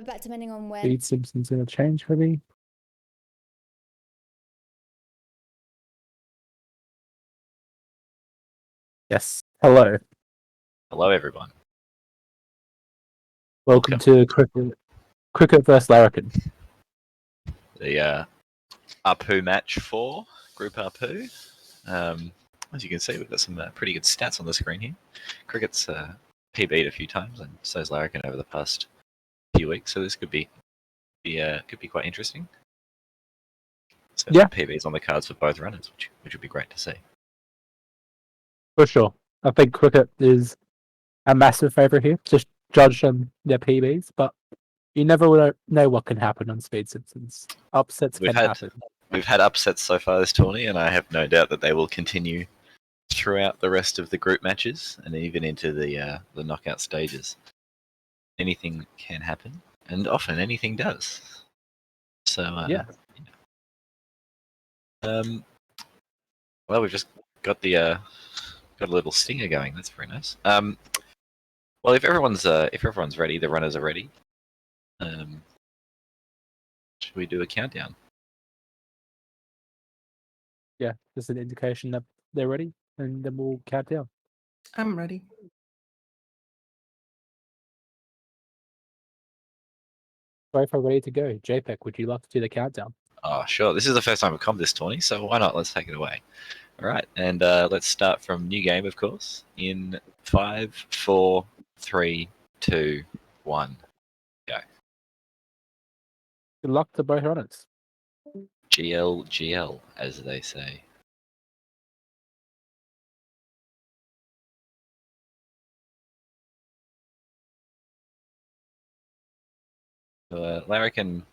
But depending on when. Speed Simpsons gonna change for me. Yes. Hello. Hello, everyone. Welcome to Cricket vs Larrakin. The Apu match 4, Group Apu. As you can see, we've got some pretty good stats on the screen here. Cricket's PB'd a few times, and so's Larrakin over the past few weeks. So this could be quite interesting. So yeah, PB's on the cards for both runners, which would be great to see. For sure. I think Cricket is a massive favourite here, just judged on their PBs, but you never know what can happen on Speed Simpsons. Upsets can happen. We've had upsets so far this tourney, and I have no doubt that they will continue throughout the rest of the group matches and even into the knockout stages. Anything can happen, and often anything does. So yeah. Well, we've just got a little stinger going. That's very nice. Well, if everyone's ready, the runners are ready. Should we do a countdown? Yeah, just an indication that they're ready, and then we'll count down. I'm ready. Both are ready to go. JPEG, would you like to do the countdown? Oh, sure. This is the first time we've come this tourney, so why not? Let's take it away. All right, and let's start from new game, of course, in 5, 4, 3, 2, 1, go. Good luck to both runners. GL, as they say. Larrakin,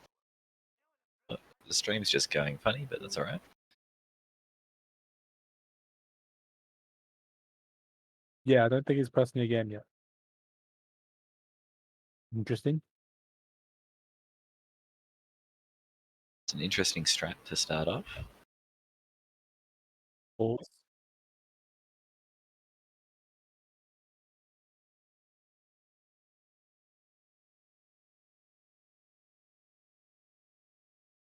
the stream's just going funny, but that's all right. Yeah, I don't think he's pressing a game yet. Interesting. It's an interesting strat to start off. Pause.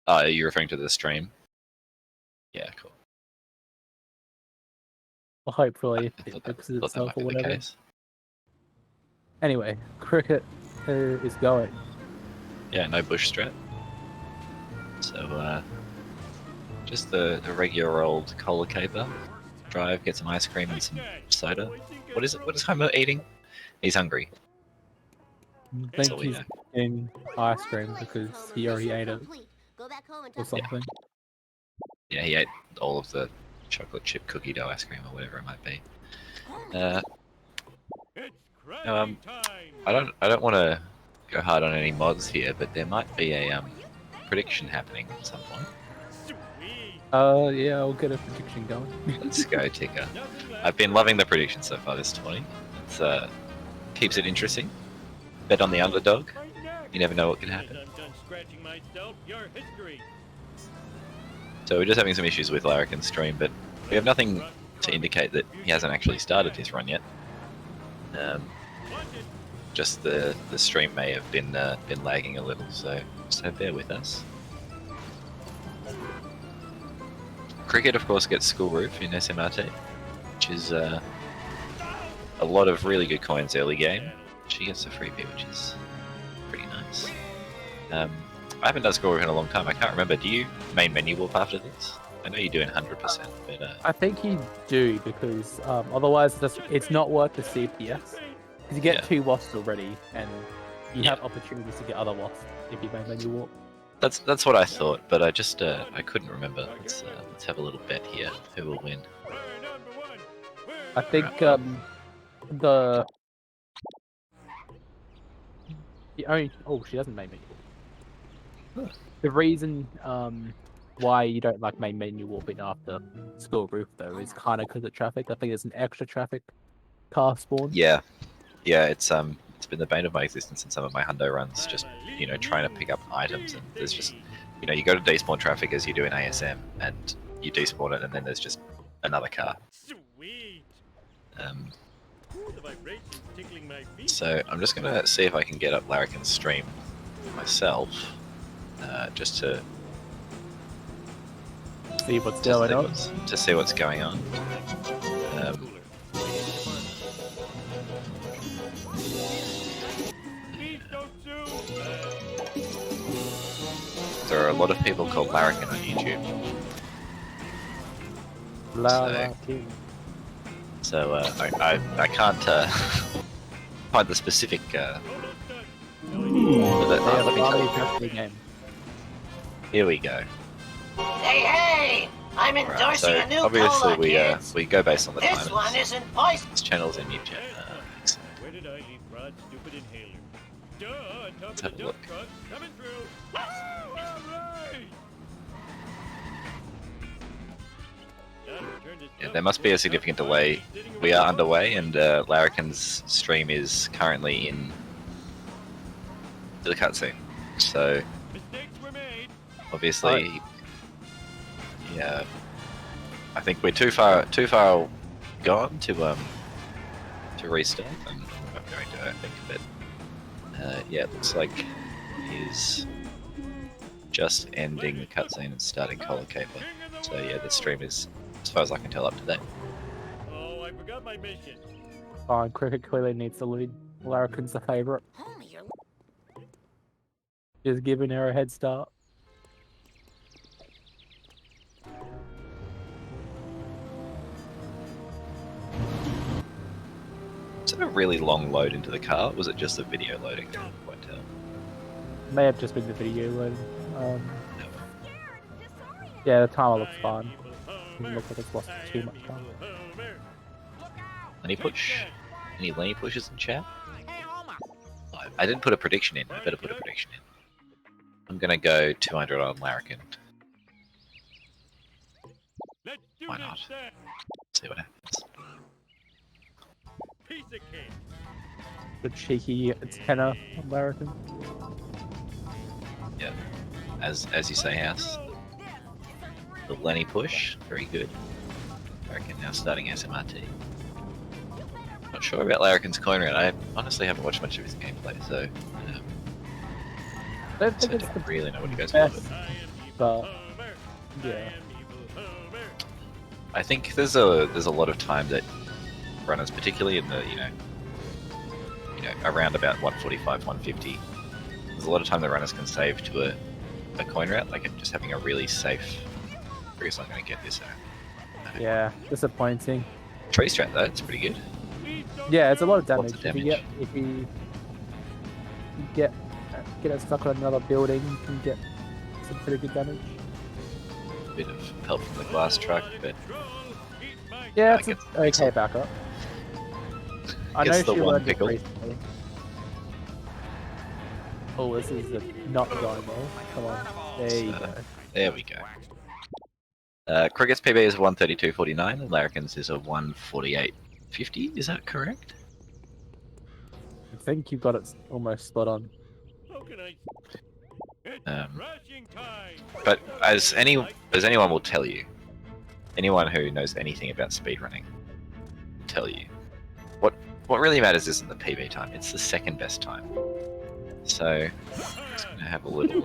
Are you referring to the stream? Yeah, cool. Well, hopefully it fixes itself or whatever. Anyway, Cricket is going. Yeah, no bush strat. So, just the regular old cola caper. Drive, get some ice cream and some soda. What is it? What is Homer eating? He's hungry. I think he's eating ice cream because he already ate it. Or something. Yeah, he ate all of the chocolate chip cookie dough ice cream or whatever it might be. I don't want to go hard on any mods here, but there might be a prediction happening at some point. Yeah, I'll get a prediction going. Let's go, Ticker. I've been loving the predictions so far this tourney. It keeps it interesting. Bet on the underdog. You never know what can happen. So we're just having some issues with Larrakin's stream, but we have nothing to indicate that he hasn't actually started his run yet. Just the stream may have been lagging a little, so bear with us. Cricket, of course, gets School Roof in SMRT, which is a lot of really good coins early game. She gets a freebie, which is pretty nice. I haven't done School Roof in a long time. I can't remember. Do you main menu warp after this? I know you're doing 100%, but I think you do because otherwise it's not worth the CPS. Because you get 2 wasps already, and you have opportunities to get other wasps if you main menu warp. That's what I thought, but I just I couldn't remember. Let's have a little bet here. Who will win? I think the only she doesn't main menu warp. The reason why you don't like main menu warping after School Roof though is kind of because of traffic. I think there's an extra traffic car spawn. Yeah, it's been the bane of my existence in some of my hundo runs. Just trying to pick up items, and there's just you go to despawn traffic as you do in ASM, and you despawn it, and then there's just another car. So I'm just gonna see if I can get up Larrakin's stream myself, just to See what's going on. to see what's going on. There are a lot of people called Larrakin on YouTube. Larrakin. So I can't find the specific. Let me tell you. Here we go. Hey! I'm endorsing a new obviously cola, kids. we go based on the This one isn't poison. This channel's in new chat. Where did I leave Rod's stupid inhaler? Duh, on top Let's of have the a look. dump truck, coming through. Woo! Alright! Yeah, there must be a significant delay. We are underway, and Larrakin's stream is currently in the cutscene. So Mistakes were made. obviously, yeah, I think we're too far gone to restart. I'm going to, I think, but yeah, it looks like he's just ending the cutscene and starting Cola Caper. So yeah, the stream is, as far as I can tell, up to date. Oh, I forgot my mission. Fine, Cricket clearly needs to lead. Larrakin's the favourite. Homie, you're Just giving her a head start. Is it a really long load into the car? Or was it just the video loading? I can't quite tell. May have just been the video loading. Yeah, the timer looks fine. Doesn't look like it's lost too much time. Lenny push? Any Lenny pushes in chat? I didn't put a prediction in. I better put a prediction in. I'm gonna go 200 on Larrakin. Why not? See what happens. Piece of cake. The cheeky tenor on Larrakin. Yeah. As you say, House. The Lenny push, very good. Larrakin now starting SMRT. Not sure about Larrakin's coin round. I honestly haven't watched much of his gameplay, so I don't so think I it's don't the really know what he goes best, for. but yeah. I think there's a lot of time that runners, particularly in the you know around about 145, 150, there's a lot of time that runners can save to a coin route, like just having a really safe. I guess I'm going to get this out. Yeah, disappointing. Tree strat though, it's pretty good. Yeah, it's a lot of damage. Lots of If you damage. get it stuck on another building, you can get some pretty good damage. A bit of help from the glass truck, but Yeah, I it's an guess- okay backup. I know Guess the she one learned it pickle. recently. Oh, this is not going well. Come on, there you go. There we go. Cricket's PB is 132.49 and Larrakin's is a 148.50. Is that correct? I think you got it almost spot on. How can I? It's Um, rushing time. But as anyone will tell you, anyone who knows anything about speedrunning will tell you, what really matters isn't the PB time, it's the second best time. So I'm just gonna have a little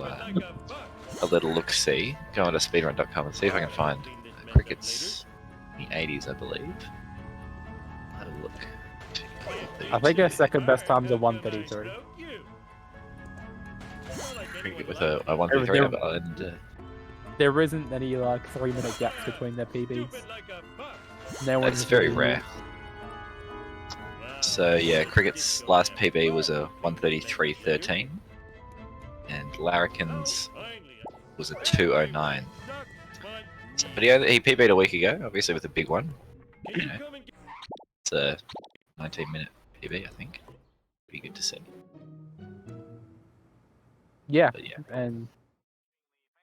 look-see, go onto speedrun.com and see if I can find Cricket's in the 80s, I believe. Have a look. I think her second best time's a 133. Cricket with a 133 There- and There isn't any like 3-minute gaps between their PBs. No that's one's very really- rare. So yeah, Cricket's last PB was a 133.13, and Larrakin's was a 209. But he PB'd a week ago, obviously with a big one. You know, it's a 19-minute PB, I think. Pretty good to see. Yeah, But yeah, and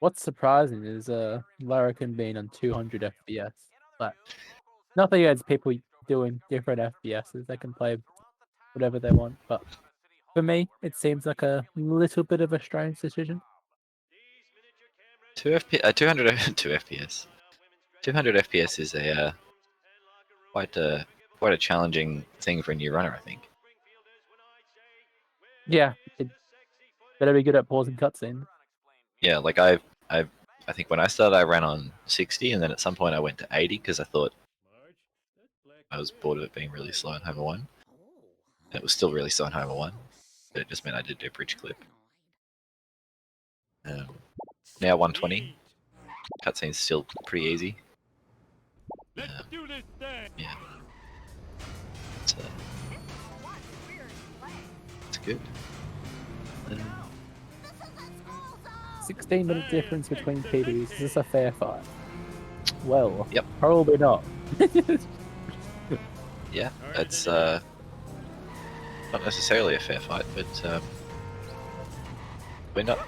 what's surprising is Larrakin being on 200 FPS. But nothing against people doing different FPSs. They can play whatever they want. But for me, it seems like a little bit of a strange decision. 200 FPS. 200 FPS is a quite a challenging thing for a new runner, I think. Yeah, Better be good at pausing cutscene. Yeah, like I think when I started, I ran on 60, and then at some point I went to 80 because I thought I was bored of it being really slow in Homer 1. And it was still really slow in Homer 1, but it just meant I did do a bridge clip. Now 120. Cutscene's still pretty easy. Let's do this thing. Yeah. It's good. 16-minute difference between PBs. Is this a fair fight? Well, Yep. probably not. Yeah, it's not necessarily a fair fight, but we're not.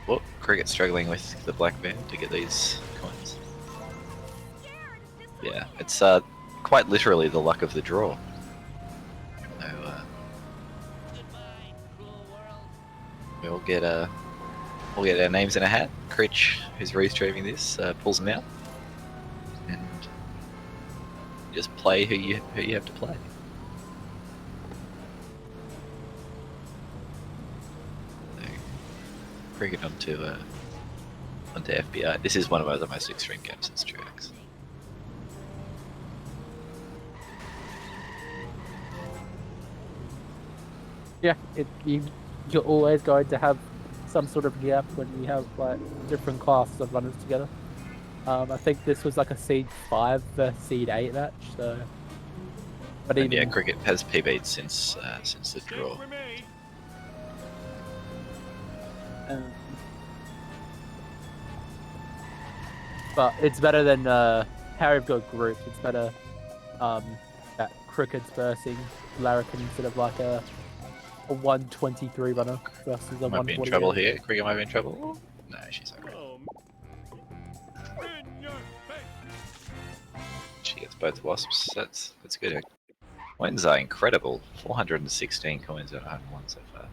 Well, Cricket's struggling with the black van to get these coins. Yeah, it's quite literally the luck of the draw. So, we'll get our names in a hat. Critch, who's restreaming this, pulls them out, and just play who you have to play. So, Cricket onto FBI. This is one of the most extreme games in Truex. Yeah, you're always going to have some sort of gap when you have like different classes of runners together. I think this was like a seed 5 versus seed 8 match, so. But And even yeah, Cricket has PB'd since the draw. But it's better than how we've got groups. It's better that Cricket's versing Larrakin instead of like a 123 runner versus a Might be in 148. trouble here. Cricket might be in trouble. No, she's okay. She gets both wasps. That's good. Coins are incredible. 416 coins out of 101 so far.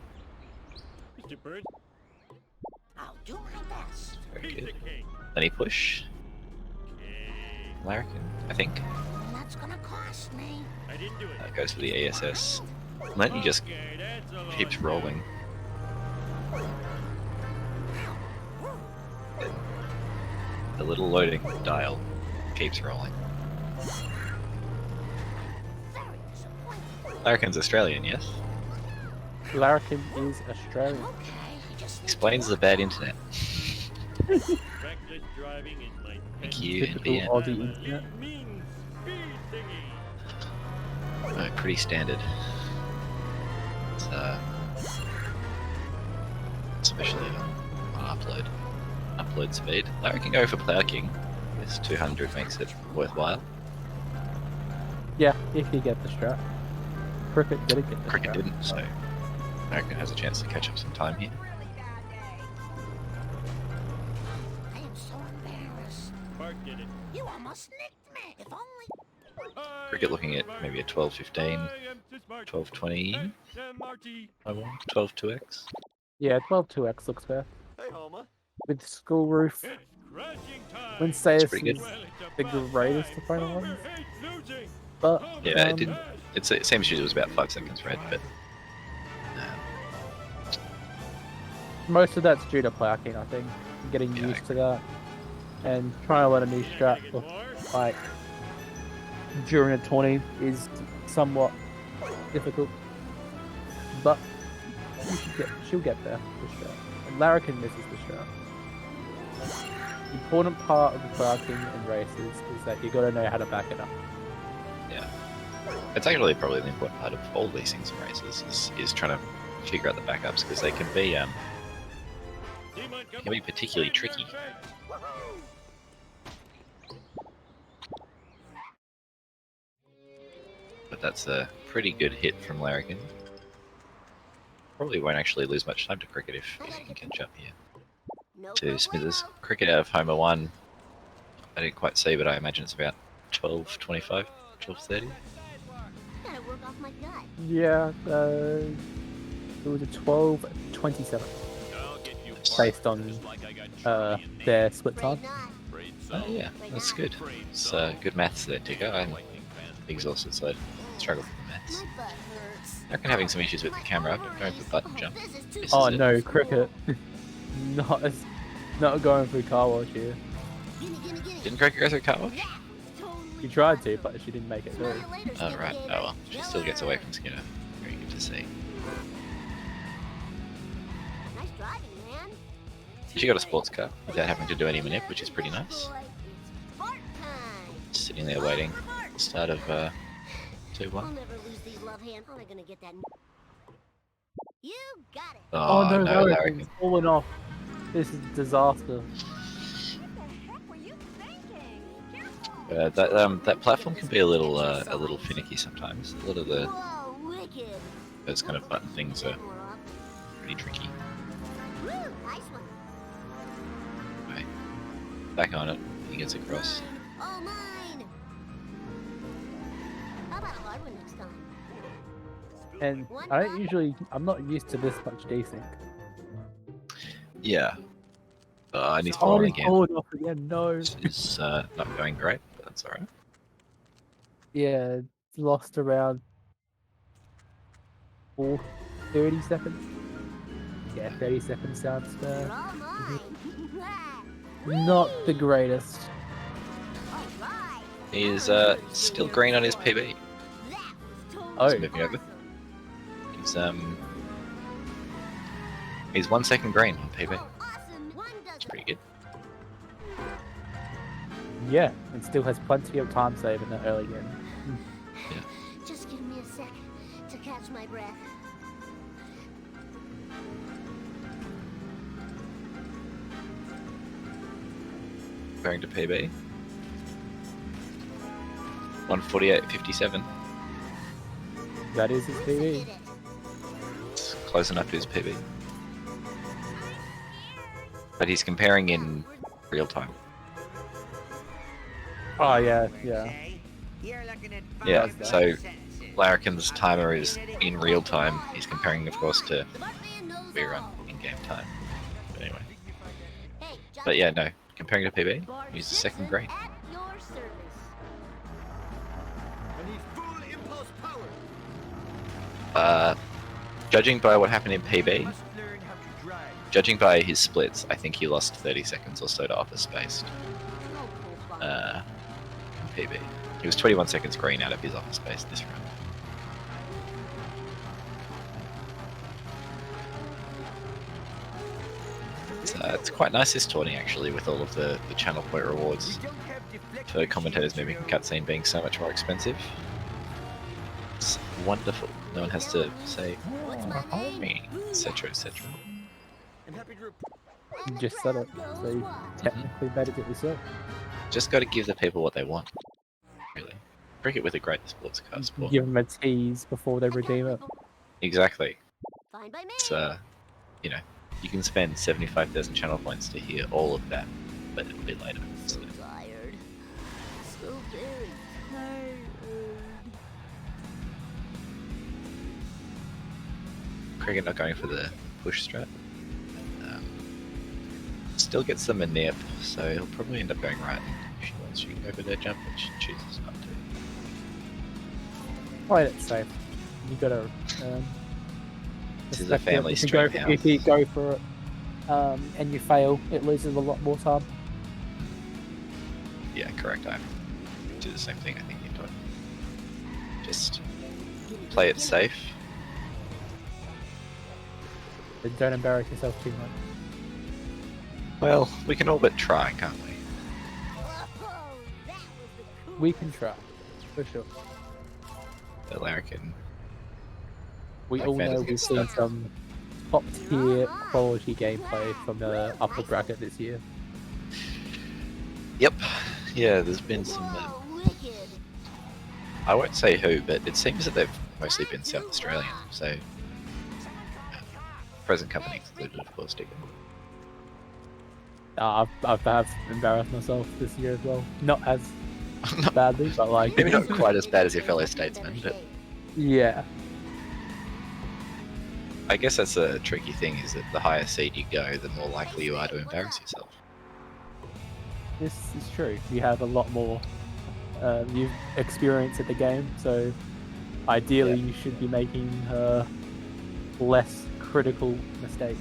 Mr. Burns, I'll do my best. Very piece good. of cake. Let me push. Larrakin, I think. That's gonna cost me. I didn't do it. Goes for the ASS. Lenny just Okay, that's a lot keeps now. rolling. The little loading dial keeps rolling. Very disappointing. Larrakin's Australian, yes? Larrakin is Australian. Okay, I just need Explains the bad internet. Reckless driving is my Thank pet you, Typical NBN. Aussie internet. It means speed thingy. No, pretty standard. It's, especially on upload speed. Larry can go for Plow King. This 200 makes it worthwhile. Yeah, if you get the strat. Cricket didn't get the Cricket strat. didn't, so Larrakin has a chance to catch up some time here. I am so embarrassed. Bart did it. You almost nicked me. If only. Cricket looking at maybe a 12-15, I am too smart. 12-20, SMRT. 12-2x. Yeah, 12-2x looks fair. Hey, Homer. With school roof, It's crashing time. wouldn't say it's pretty good. Well, it's the about greatest time. of final Homer ones, hates losing. but Homer Yeah, it um, didn't. It seems it was about 5 seconds red, but most of that's due to Ploughing, I think. Getting Yeah, I used to that. And trying to learn a new strat Get look more? like during a tourney is somewhat difficult. But she'll get there, the strat. And Larrakin misses the strat. The important part of the Ploughing in races is that you gotta know how to back it up. yeah. It's actually probably the important part of all these things in races is trying to figure out the backups because they can be particularly tricky. But that's a pretty good hit from Larrakin. Probably won't actually lose much time to Cricket if he can catch up here. No To good way Smithers. out. Cricket out of Homer 1. I didn't quite see, but I imagine it's about 12:25, 12:30. Gotta work off my gut. Yeah, it was a 12:27 based on their split time. Afraid not. Oh yeah, that's good. It's good maths there, Ticker. I'm exhausted, so I struggle with the maths. My butt hurts. reckon having some issues with the camera. I'm going for button jump. This Oh is it. no, cricket. not going through car wash here. Didn't Cricket go through car wash? She tried to, but she didn't make it through. Oh right. Oh well. She still gets away from Skinner. Very good to see. Nice driving, man. She got a sports car without having to do any manip, which is pretty nice. Just sitting there waiting. The start of 2-1. I'll never lose these love hands. How am I gonna get that? You got it. Oh, no, Larrakin's Larrakin. falling off. This is a disaster. That platform can be a little finicky sometimes. A lot of Whoa, wicked. those kind of button things are pretty tricky. Woo, nice one. Right. Back on it. He gets across. All mine. How about a hard one next time? And I'm not used to this much desync. Yeah. And he's Oh, falling he's again. falling off again, no. It's not going great, but that's alright. Yeah, lost around 30 seconds. Yeah, 30 seconds sounds You're all mine. not the greatest. All right. He's still green on his PB. That was totally Oh. He's moving over. He's 1 second green on PB. Oh, awesome. One does It's pretty good. Yeah, and still has plenty of time save in the early game. Just give me a sec to catch my breath. Going to PB. 148.57. That is his Did PB. it. It's close enough to his PB. But he's comparing in real time. Oh yeah, yeah. Yeah, so Larrakin's timer is in real time. He's comparing, of course, to Bartman knows we run all. in-game time. But anyway. Hey, John, But yeah, no. Comparing to PB, Bar he's Simpson second green. At your service. I need full impulse power. Judging by what happened in PB, Must learn how to drive. judging by his splits, I think he lost 30 seconds or so to Office Space Oh, cool, Bob. in PB. He was 21 seconds green out of his Office Space this round. It's quite nice this tourney actually, with all of the channel point rewards We don't have deflection for commentators shields, moving you and know. cutscene being so much more expensive. It's wonderful. No one has to say, What's my oh, name? me, etc., etc. I'm happy to report. You just said it, so you technically made it yourself. Just got to give the people what they want. Really, cricket with a great sports car sport. Give them a tease before they redeem it. Exactly. Fine by me. It's you know, you can spend 75,000 channel points to hear all of that, but it'll be later. So So, tired. So very tired. cricket not going for the push strat. Still gets them a nip, so he'll probably end up going right if she wants. She can go for their jump, but she chooses not to. Play it safe. You gotta. This is a respect it. family If you go, strength if you go for it, and you fail, it loses a lot more time. Yeah, correct. I do the same thing. I think you're doing. Just play it safe. But don't embarrass yourself too much. Well, we can all but try, can't we? Whoa, that was the cool. We can try, for sure. The Larrakin. We Like all know fantasy we've seen stuff. some top tier quality gameplay from the upper bracket this year. Yep. Yeah, there's been some. Whoa, wicked. I won't say who, but it seems that they've mostly been South Australian. So, present company excluded, of course, Dickon. I've perhaps embarrassed myself this year as well. Not as Not- badly, but like Maybe not quite as bad as your fellow statesmen, but yeah. I guess that's a tricky thing, is that the higher seed you go, the more likely you are to embarrass yourself. This is true. You have a lot more you've experience at the game, so Ideally, you should be making less critical mistakes.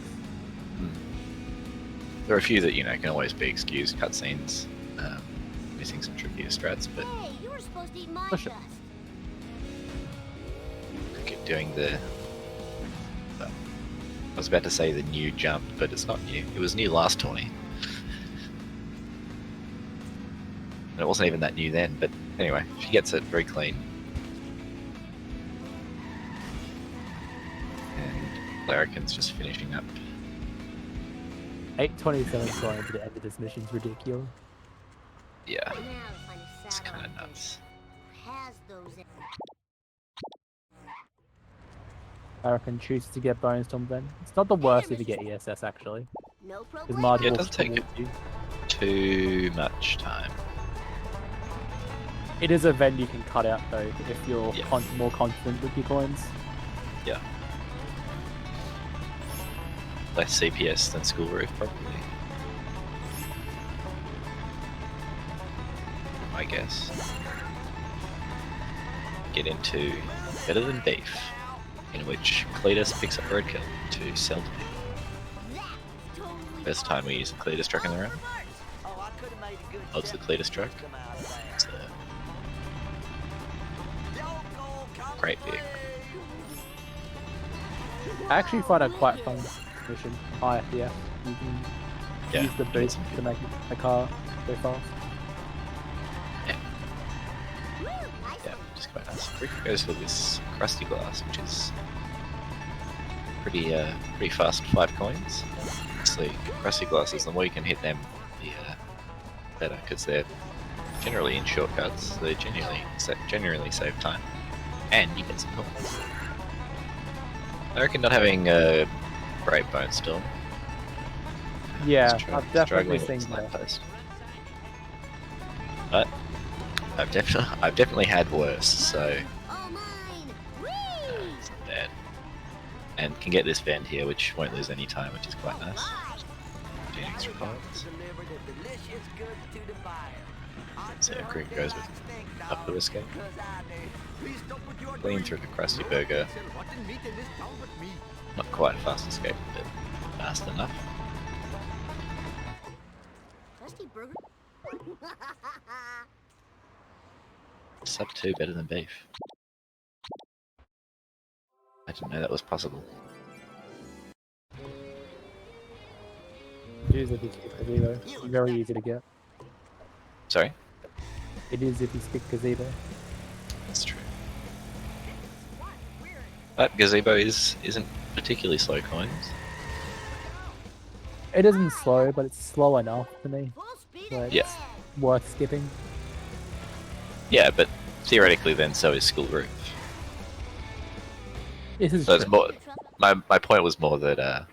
There are a few that can always be excused, cutscenes, missing some trickier strats, but Hey, you were supposed to eat my For sure. dust. keep doing the. I was about to say the new jump, but it's not new. It was new last tourney. And it wasn't even that new then, but anyway, she gets it very clean. And Larrakin's just finishing up. 8:27 going to the end of this mission's ridiculous. Yeah, Now to find a it's kind of satellite nuts. dish. Has those in- Larrakin chooses to get bonus to him then. It's not the worst if you get ESS actually. No Because problem. Marge Yeah, it walks doesn't take towards you. Too much time. It is a Ven you can cut out though if you're Yeah. more confident with your coins. Yeah. Less CPS than School Roof, probably. I guess. Get into Better Than Beef, in which Cletus picks up roadkill to sell to people. That's totally First time we use the Cletus truck in the round. Loves the Cletus truck. It's a great vehicle. I actually find it quite fun mission. High FPS. You can Yeah, use the boost to make the car go fast. Woo, nice Yeah, one. just quite nice. Rick goes for this crusty glass, which is pretty fast 5 coins. Obviously, crusty glasses, the more you can hit them, the better, because they're generally in shortcuts. So they genuinely save time, and you get some coins. I reckon not having a great bone still. Yeah, Str- I've definitely struggling seen with that. post. But I've definitely had worse, so All mine. Woo! it's not bad. And can get this vent here, which won't lose any time, which is quite nice. Doing extra points. So Cricket goes with up the escape. Clean through the crusty burger. Not quite a fast escape, but fast enough. Krusty burger. Sub 2 better than beef. I didn't know that was possible. It is if you skip gazebo. Very easy to get. Sorry? It is if you skip gazebo. That's true. But gazebo isn't particularly slow coins. It isn't slow, but it's slow enough to me. Full speed Right. ahead. Yeah. Worth skipping. Yeah, but theoretically then so is School Roof. This is So it's true. more my point was more that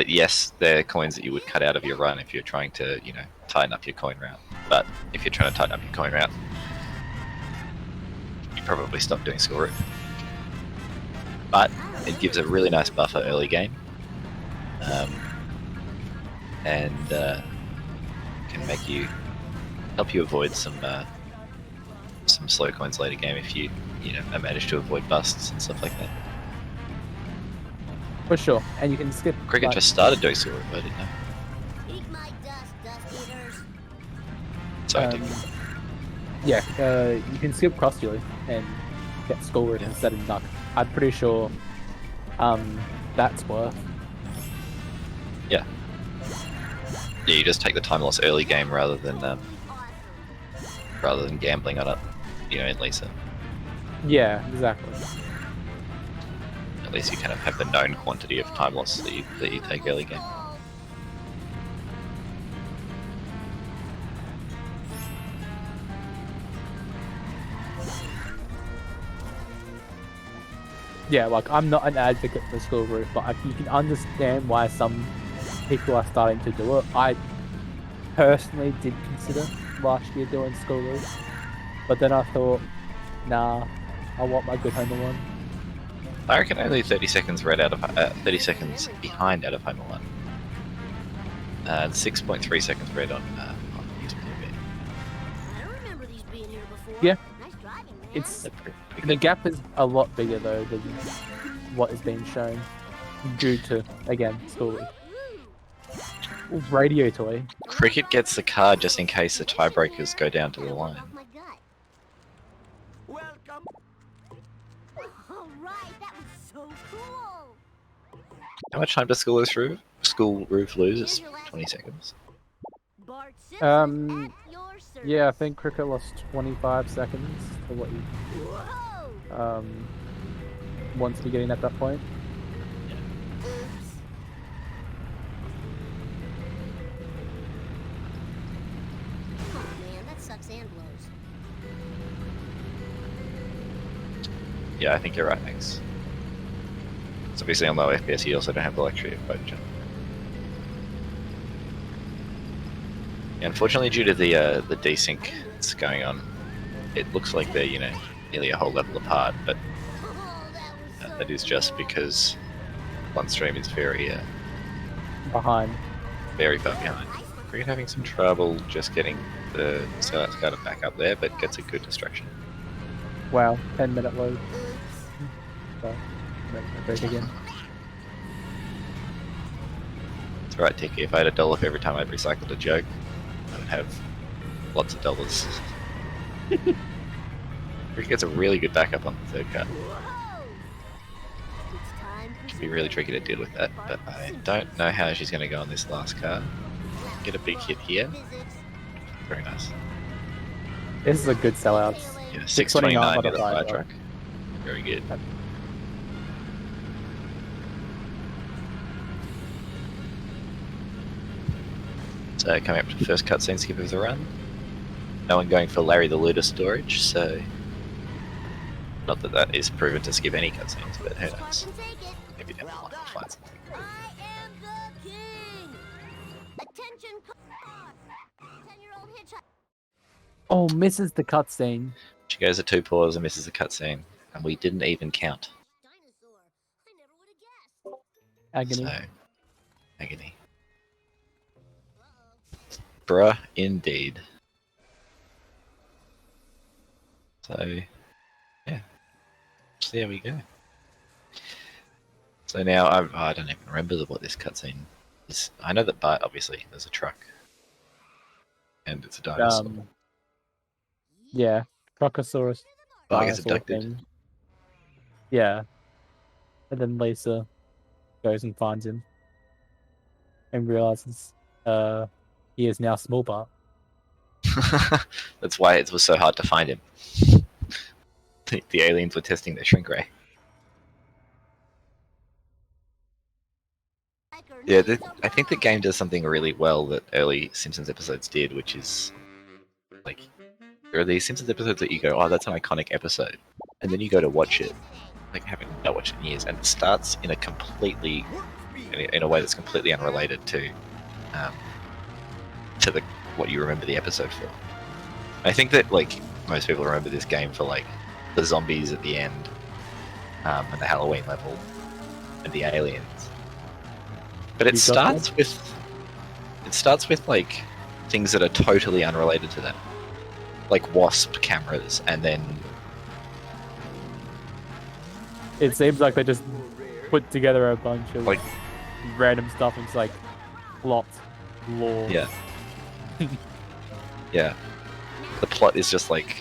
yes, they're coins that you would cut out of your run if you're trying to, tighten up your coin route. But if you're trying to tighten up your coin route, you probably stop doing School Roof. But it gives a really nice buffer early game. And can help you avoid some slow coins later game if you manage to avoid busts and stuff like that. For sure. And you can skip. Cricket like, just started doing School Roof, I didn't know. Eat my dust, dust eaters. So I um, did. Yeah, you can skip Crusty and get Skull Roof Yeah. instead of Duck. I'm pretty sure that's worth. Yeah, you just take the time loss early game rather than gambling on it, in Lisa. Yeah, exactly. At least you kind of have the known quantity of time loss that you take early game. Yeah, like I'm not an advocate for Skull Roof, but you can understand why some people are starting to do it. I personally did consider last year doing Skull Roof, but then I thought, nah, I want my good Homer one. I reckon only 30 seconds 30 seconds behind out of Home Alone. 6.3 seconds red on YouTube TV. I don't remember these being here before. Yeah. Nice drive. It's Pretty the good. gap is a lot bigger though than what is being shown due to again school week. Ooh, radio toy. Cricket gets the card just in case the tiebreakers go down to the line. Welcome. All right, that was so cool. How much time does school roof lose? It's 20 seconds. Bart Um, Simpson at your service. Yeah, I think cricket lost 25 seconds to what you Whoa. want to be getting at that point. Oops. Oh man, that sucks and blows. Yeah, I think you're right, Max. It's obviously on low FPS, you also don't have the luxury of both jump. Yeah, unfortunately, due to the desync that's going on, it looks like they're, nearly a whole level apart, but Oh, that was so that is just because one stream is very Behind. far behind. Cricket having some trouble just getting the SCADA back up there, but gets a good distraction. Wow, 10-minute load. Oops. So, break again. It's alright, Tiki. If I had a dollar for every time I'd recycled a joke, I would have lots of dollars. Cricket gets a really good backup on the third card. Whoa. It's time for It can be really tricky to deal with that, but I don't know how she's going to go on this last card. Get a big hit here. Physics. Very nice. This is a good sellout. Yeah, 629 629 near the fire fire truck. truck. Very good. So coming up to the first cutscene skip of the run. No one going for Larry the Looter storage, so not that that is proven to skip any cutscenes, but who knows? Spartan, take it. Maybe down the line we'll find something. I am the king. Attention, car. 10-year-old hitchhiker. Oh, misses the cutscene. She goes at 2 paws and misses the cutscene, and we didn't even count. Dinosaur. I never would have guessed. Agony. So, agony. Uh-oh. Bruh, indeed. So, yeah. See how we go. So now, I don't even remember what this cutscene is. I know that Bart, obviously, there's a truck. And it's a dinosaur. Yeah, Crocosaurus. Bart gets dinosaur abducted. thing. Yeah. And then Lisa goes and finds him. And realizes he is now Small Bart. That's why it was so hard to find him. The aliens were testing their shrink ray. Yeah, I think the game does something really well that early Simpsons episodes did, which is like there are these Simpsons episodes that you go, oh, that's an iconic episode, and then you go to watch it, like I haven't not watched it in years, and it starts in a completely, in a way that's completely unrelated to the what you remember the episode for. I think that like most people remember this game for like the zombies at the end, and the Halloween level, and the aliens. But it starts with like things that are totally unrelated to that, like wasp cameras, and then It seems like they just put together a bunch of like random stuff and it's like plot, lore. yeah, yeah. The plot is just like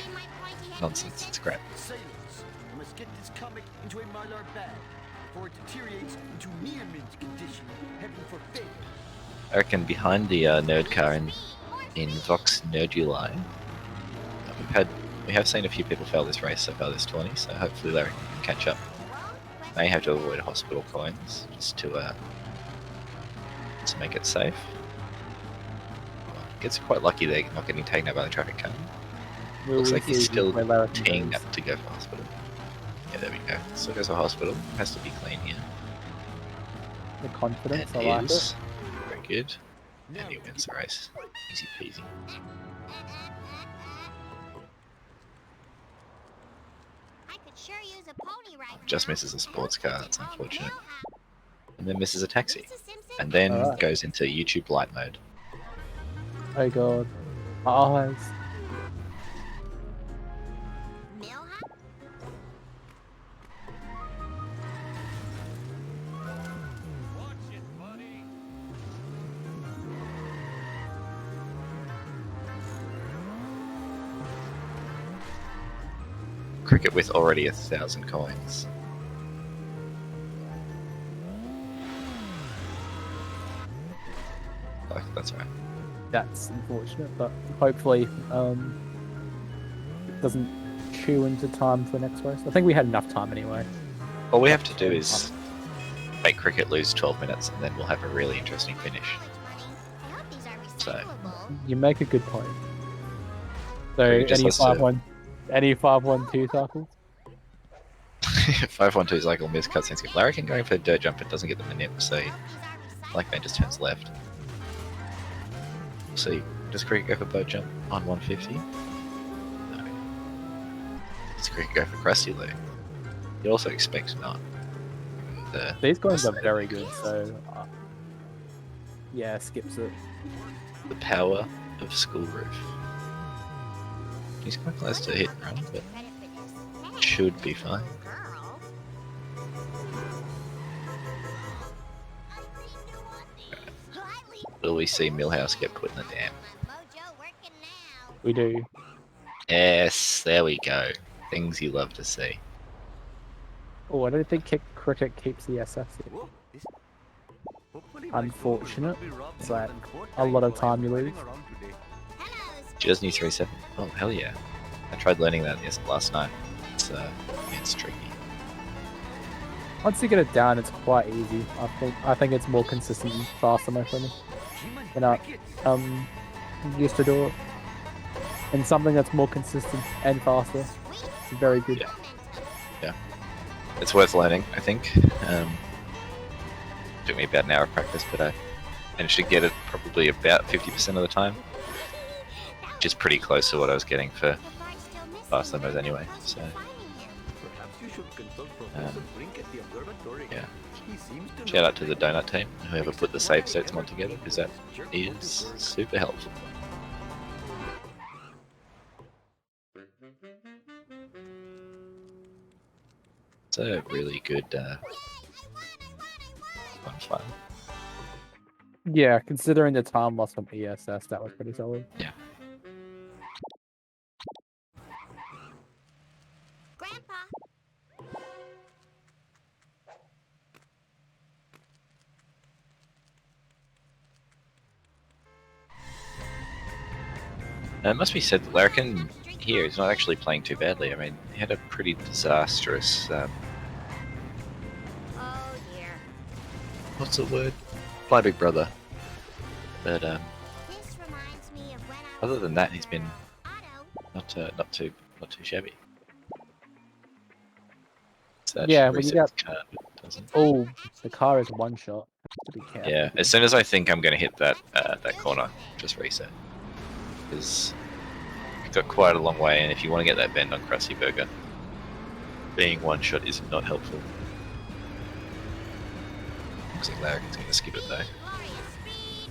nonsense. It's crap. Sailors, we must get this comic into a mylar bag before it deteriorates into near mint condition, heading for failure. I reckon behind the nerd car in Vox Nerduli, we have seen a few people fail this race so far this 20, so hopefully Larry can catch up. May have to avoid hospital coins just to make it safe. Gets quite lucky they're not getting taken out by the traffic cone. Looks like he's still teeing up to go for hospital. Yeah, there we go. Still goes for hospital. Has to be clean here. The confidence, And I like is it. very good. And he wins the race. Easy peasy. I could sure use a pony right Just now. misses a sports car. That's Oh, unfortunate. Millhouse. And then misses a taxi. Mrs. Simpson? And then Alright. goes into YouTube light mode. Oh god. My eyes. Millhouse? Cricket with already 1,000 coins. Oh, that's right. That's unfortunate, but hopefully it doesn't chew into time for the next race. I think we had enough time anyway. All we have to do is make Cricket lose 12 minutes, and then we'll have a really interesting finish. I hope these are So- recyclable. You make a good point. So Cricket just any has to- 5-1, any 5-1-2 cycles? 5-1-2 cycle miss cutscene skip. Larrakin going for a dirt jump, it doesn't get them the nip, so Blackman just turns left. See, does Cricket go for boat jump on 150? No. Does Cricket go for Krusty Lou? You also expect not. These guys are very good, so yeah, skips it. The power of School Roof. He's quite close to hit and run, but should be fine. Will we see Millhouse get put in the dam? We do. Yes, there we go. Things you love to see. Oh, I don't think Cricket keeps the SS here. Unfortunate. It's like a lot of time you lose. She does need 3-7. Oh, hell yeah. I tried learning that last night. It's tricky. Once you get it down, it's quite easy. I think it's more consistent and faster, my friend. When I used to do it. And something that's more consistent and faster. It's very good. Yeah. It's worth learning, I think. Took me about an hour of practice, but I managed to get it probably about 50% of the time. Which is pretty close to what I was getting for fast limos anyway, so... yeah. Shout out to the donut team, whoever put the save sets mod together, because that is super helpful. It's a really good fun. Yeah, considering the time loss from ESS, that was pretty solid. Yeah. Grandpa. It must be said that Larrakin here is not actually playing too badly. I mean, he had a pretty disastrous. Oh dear. What's the word? Play Big Brother. But This reminds me of when I other was than that, he's been Otto. not too shabby. So that Yeah, should when you reset his card, but it doesn't. Oh, the car is one shot. To be careful. Yeah, as soon as I think I'm going to hit that corner, just reset. Because we've got quite a long way, and if you want to get that bend on Krusty Burger, being one shot is not helpful. Looks like Larrakin's going to skip it though. Glorious speed.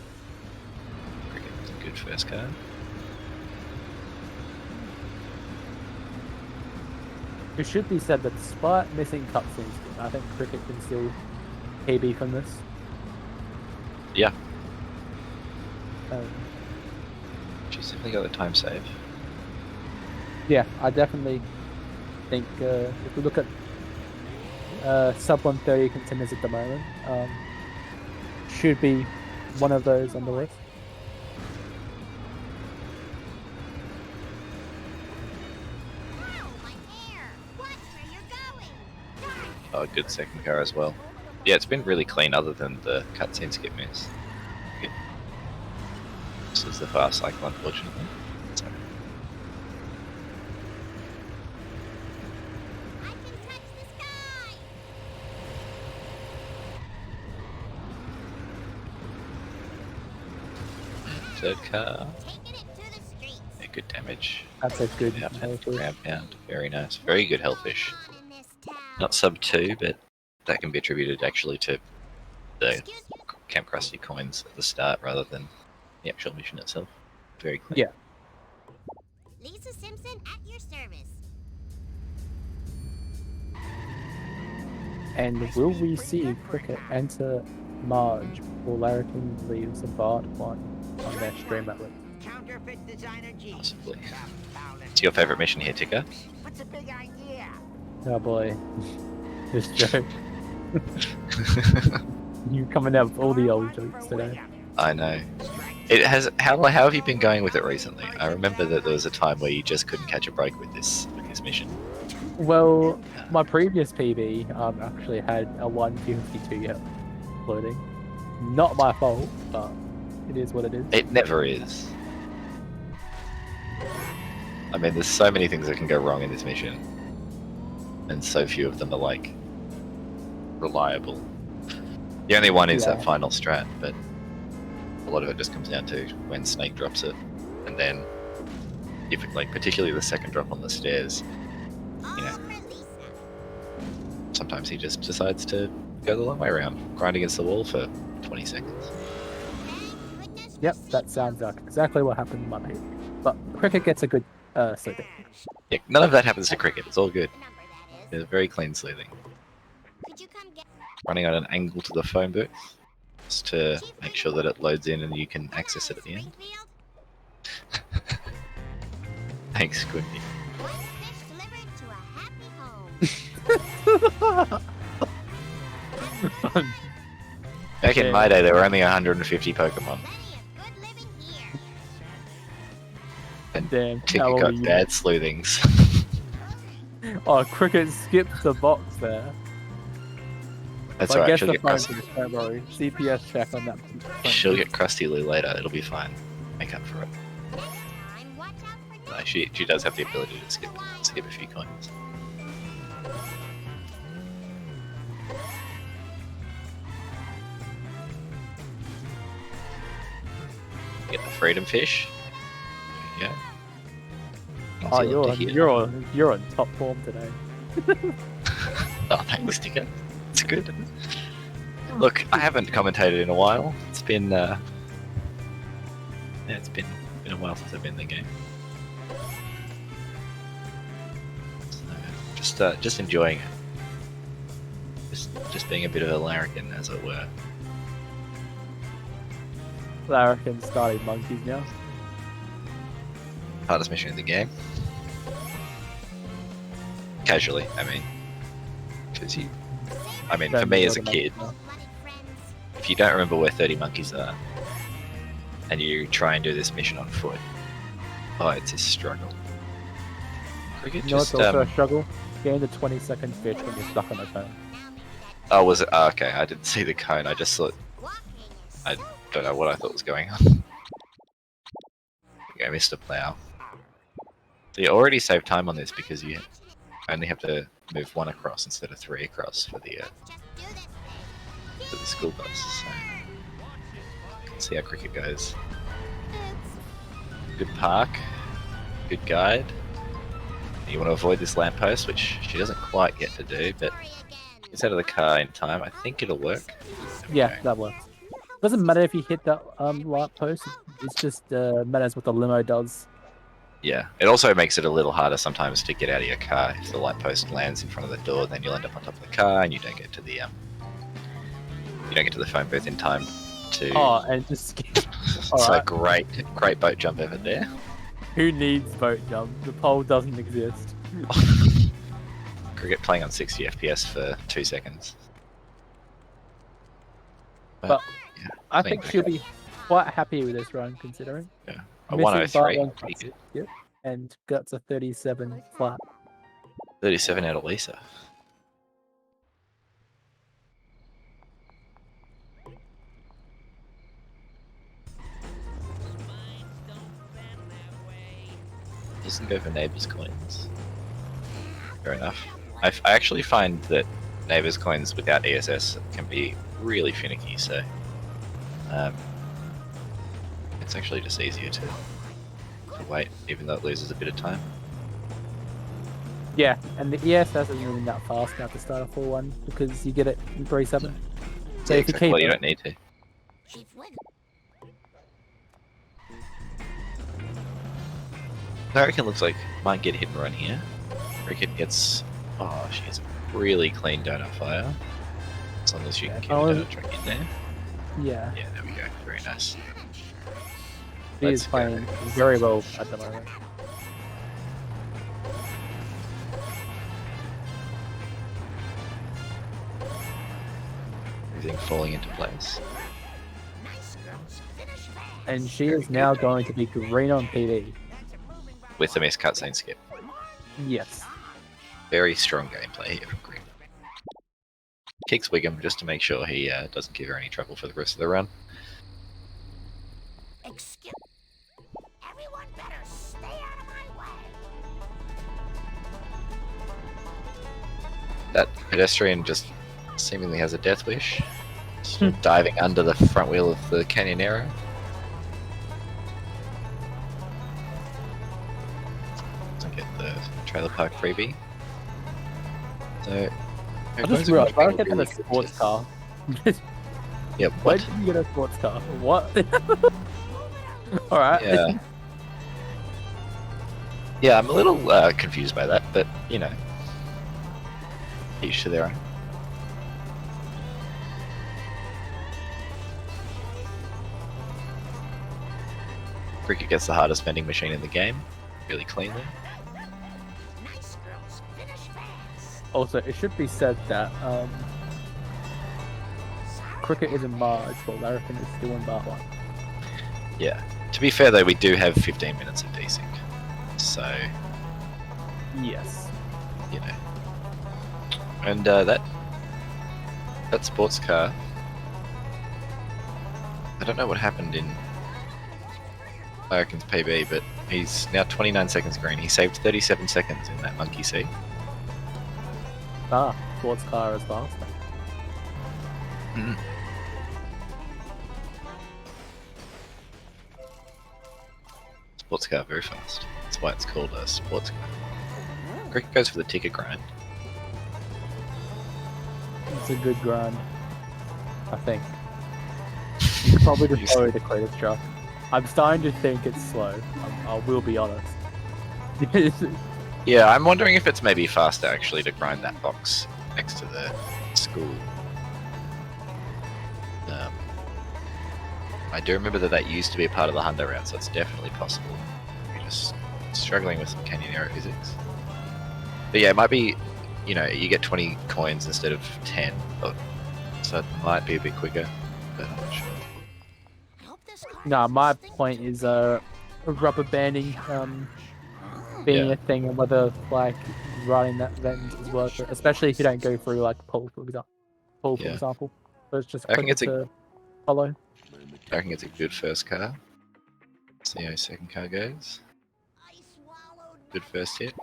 Cricket was a good first card. It should be said that despite missing cutscenes, I think Cricket can still PB from this. Yeah, Um, she's definitely got the time save. yeah, I definitely think if we look at sub 130 contenders at the moment, should be one of those on the list. Oh, my hair. Watch where you're going. Darn. Oh, good second car as well. Yeah, it's been really clean other than the cutscene skip miss. Okay. This is the fast cycle, unfortunately. So, I can touch the sky. third car. Taking it to the streets. Yeah, good damage. That's a good Yeah, healthy. ground pound. Very nice. Very good hellfish. On in this town. Not sub 2, but that can be attributed actually to the Excuse me. Camp Krusty coins at the start rather than the actual mission itself. Very clean. Yeah. Lisa Simpson at your service. And will we see Cricket enter Marge before Larrakin leaves the Bart one on their stream at least? Counterfeit designer G. Possibly. What's your favourite mission here, Ticker? What's a big idea? Oh boy. This joke. You coming out with all the old jokes today. I know. It has. How have you been going with it recently? I remember that there was a time where you just couldn't catch a break with this mission. Well, my previous PB actually had a 152 loading. Not my fault, but it is what it is. It never is. I mean, there's so many things that can go wrong in this mission, and so few of them are like reliable. The only one is that final strat, but a lot of it just comes down to when Snake drops it, and then if it, like, particularly the second drop on the stairs, you know, sometimes he just decides to go the long way around, grind against the wall for 20 seconds. Yep, that sounds like exactly what happened in my PB. But Cricket gets a good sleeping. Yeah, none of that happens to Cricket. It's all good. It's very clean sleuthing. Running at an angle to the phone booth, just to make sure that it loads in and you can access it at the end. Thanks, Quimby. Back in my day, there were only 150 Pokemon. And Damn, Ticker how old got are you? bad sleuthings. Oh, Cricket skipped the box there. That's But I alright, guess she'll the get phone crusty. is don't worry. CPS check on that. She'll get crusty Lou later, it'll be fine. Make up for it. No, she does have the ability to skip a few coins. Get the freedom fish. Yeah. Oh, you're on top form today. Oh, thanks, Ticker. It's good. Look, I haven't commentated in a while. It's been it's been a while since I've been in the game. So, just enjoying it. Just being a bit of a larrikin, as it were. Larrakin starting monkeys now. Hardest mission in the game. Casually, I mean. Because for me as a kid, if you don't remember where 30 monkeys are, and you try and do this mission on foot, oh, it's a struggle. Cricket You know just, what's also a struggle? Getting the 20-second fish when you're stuck on a cone. Oh, was it? Oh, okay, I didn't see the cone. I just thought. I don't know what I thought was going on. Okay, I missed a plow. So you already saved time on this because you only have to move one across instead of 3 across for the school bus. So let's see how Cricket goes. Good park, good guide. You want to avoid this lamppost, which she doesn't quite get to do, but gets out of the car in time. I think it'll work. Yeah, that works. Doesn't matter if you hit that light post. It's just matters what the limo does. Yeah, it also makes it a little harder sometimes to get out of your car. If the light post lands in front of the door, then you'll end up on top of the car, and you don't get to the phone booth in time to. Oh, and just. So great boat jump over there. Who needs boat jump? The pole doesn't exist. Cricket playing on 60 FPS for 2 seconds. But yeah, I clean think she'll be quite happy with this run, considering. Yeah, a 103, pretty good. Yep, and got a 37 flat. 37 out of Lisa. Doesn't go for neighbors coins. Fair enough. I actually find that neighbors coins without ESS can be really finicky, so it's actually just easier to wait, even though it loses a bit of time. Yeah, and the ESS isn't moving that fast now to start a full one because you get it in 3-7. So Yeah, if you exactly. keep Well, you don't need to. Larrakin looks like might get hit and run here. Cricket gets. Oh, she has a really clean donut fire. As long as you can keep a donut truck in there. Yeah, Yeah, there we go. Very nice. he is playing very well at the moment. Everything falling into place. And she is now going to be green on PB. With the missed cutscene skip. Yes. Very strong gameplay here from Green. Kicks Wiggum just to make sure he doesn't give her any trouble for the rest of the run. Excuse. Everyone better stay out of my way. That pedestrian just seemingly has a death wish. Diving under the front wheel of the Canyonero. Doesn't get the trailer park freebie. So I just realized, why don't I get a sports car? Yeah, Why what? did you get a sports car? What? Alright. Yeah. Yeah, I'm a little confused by that, but you know, each to their own. Cricket gets the hardest vending machine in the game, really cleanly. Nice girls finish fast. Also, it should be said that Cricket is in March, but Larrakin is still in Bar 1. Yeah. To be fair though, we do have 15 minutes of desync, so Yes. you know. And that sports car, I don't know what happened in Larrakin's PB, but he's now 29 seconds green. He saved 37 seconds in that monkey seat. Ah, sports car as well. Mm. Sports car very fast. That's why it's called a sports car. Cricket goes for the ticket grind. It's a good grind, I think. You could probably just slow the Cletus truck. I'm starting to think it's slow. I will be honest. Yeah, I'm wondering if it's maybe faster actually to grind that box next to the school. I do remember that used to be a part of the Hundo route, so it's definitely possible. You're just struggling with some Canyonero physics. But yeah, it might be, you know, you get 20 coins instead of 10, so it might be a bit quicker, but I'm not sure. I hope this car Nah, doesn't my stink point too is much. rubber banding being Yeah. a thing, and whether like riding that vent is worth it, especially if you don't go through like pull for Yeah. example. So it's just I think quicker it's a- to follow. I reckon it's a good first car. See how his second car goes. I swallowed Good first hit.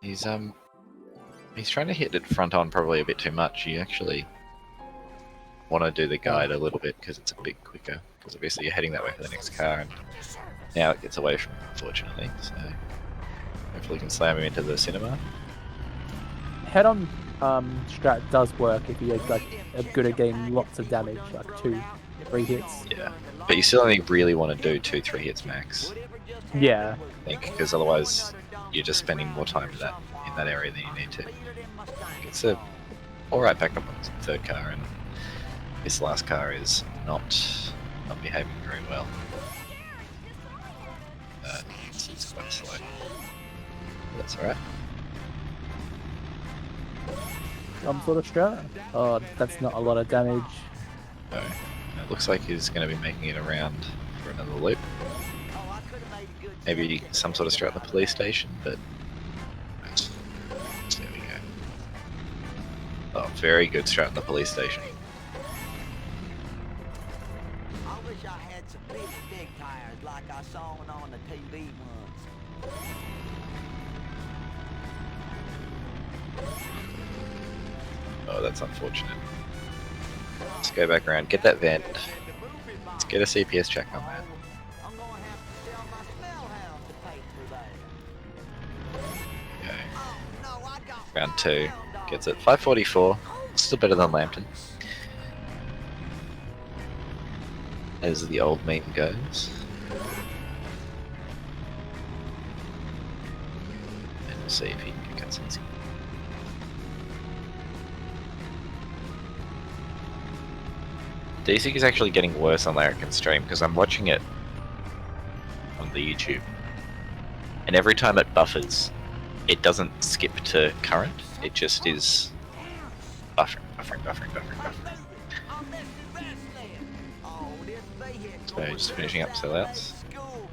He's trying to hit it front on probably a bit too much. You actually want to do the guide a little bit because it's a bit quicker. Because obviously you're heading that way for the next car, and now it gets away from him, unfortunately. So hopefully we can slam him into the cinema. Head on strat does work if you're like good at getting lots of damage, like 2-3 hits. Yeah, but you still only really want to do 2-3 hits max, Yeah. I think, because otherwise you're just spending more time in that area than you need to. It's a alright backup on the third car, and this last car is not behaving very well. It's quite slow. That's alright. Some sort of strat. Oh, that's not a lot of damage. No, it looks like he's going to be making it around for another loop. Maybe some sort of strat at the police station, but there we go. Oh, very good strat at the police station. I wish I had some big tires like I saw on the TV once. Oh, that's unfortunate. Let's go back around, get that vent. Let's get a CPS check on that. I'm gonna have to sell my smell hound to pay for that. Okay. Oh no, I got Round 2 gets it 544. Still better than Lambton. As the old meme goes. And we'll see if he can get some. Desync is actually getting worse on Larrakin's stream because I'm watching it on the YouTube, and every time it buffers, it doesn't skip to current. It just is Buffering. I'll miss the rest then. Oh, this vehicle So was just finishing up just sellouts. like school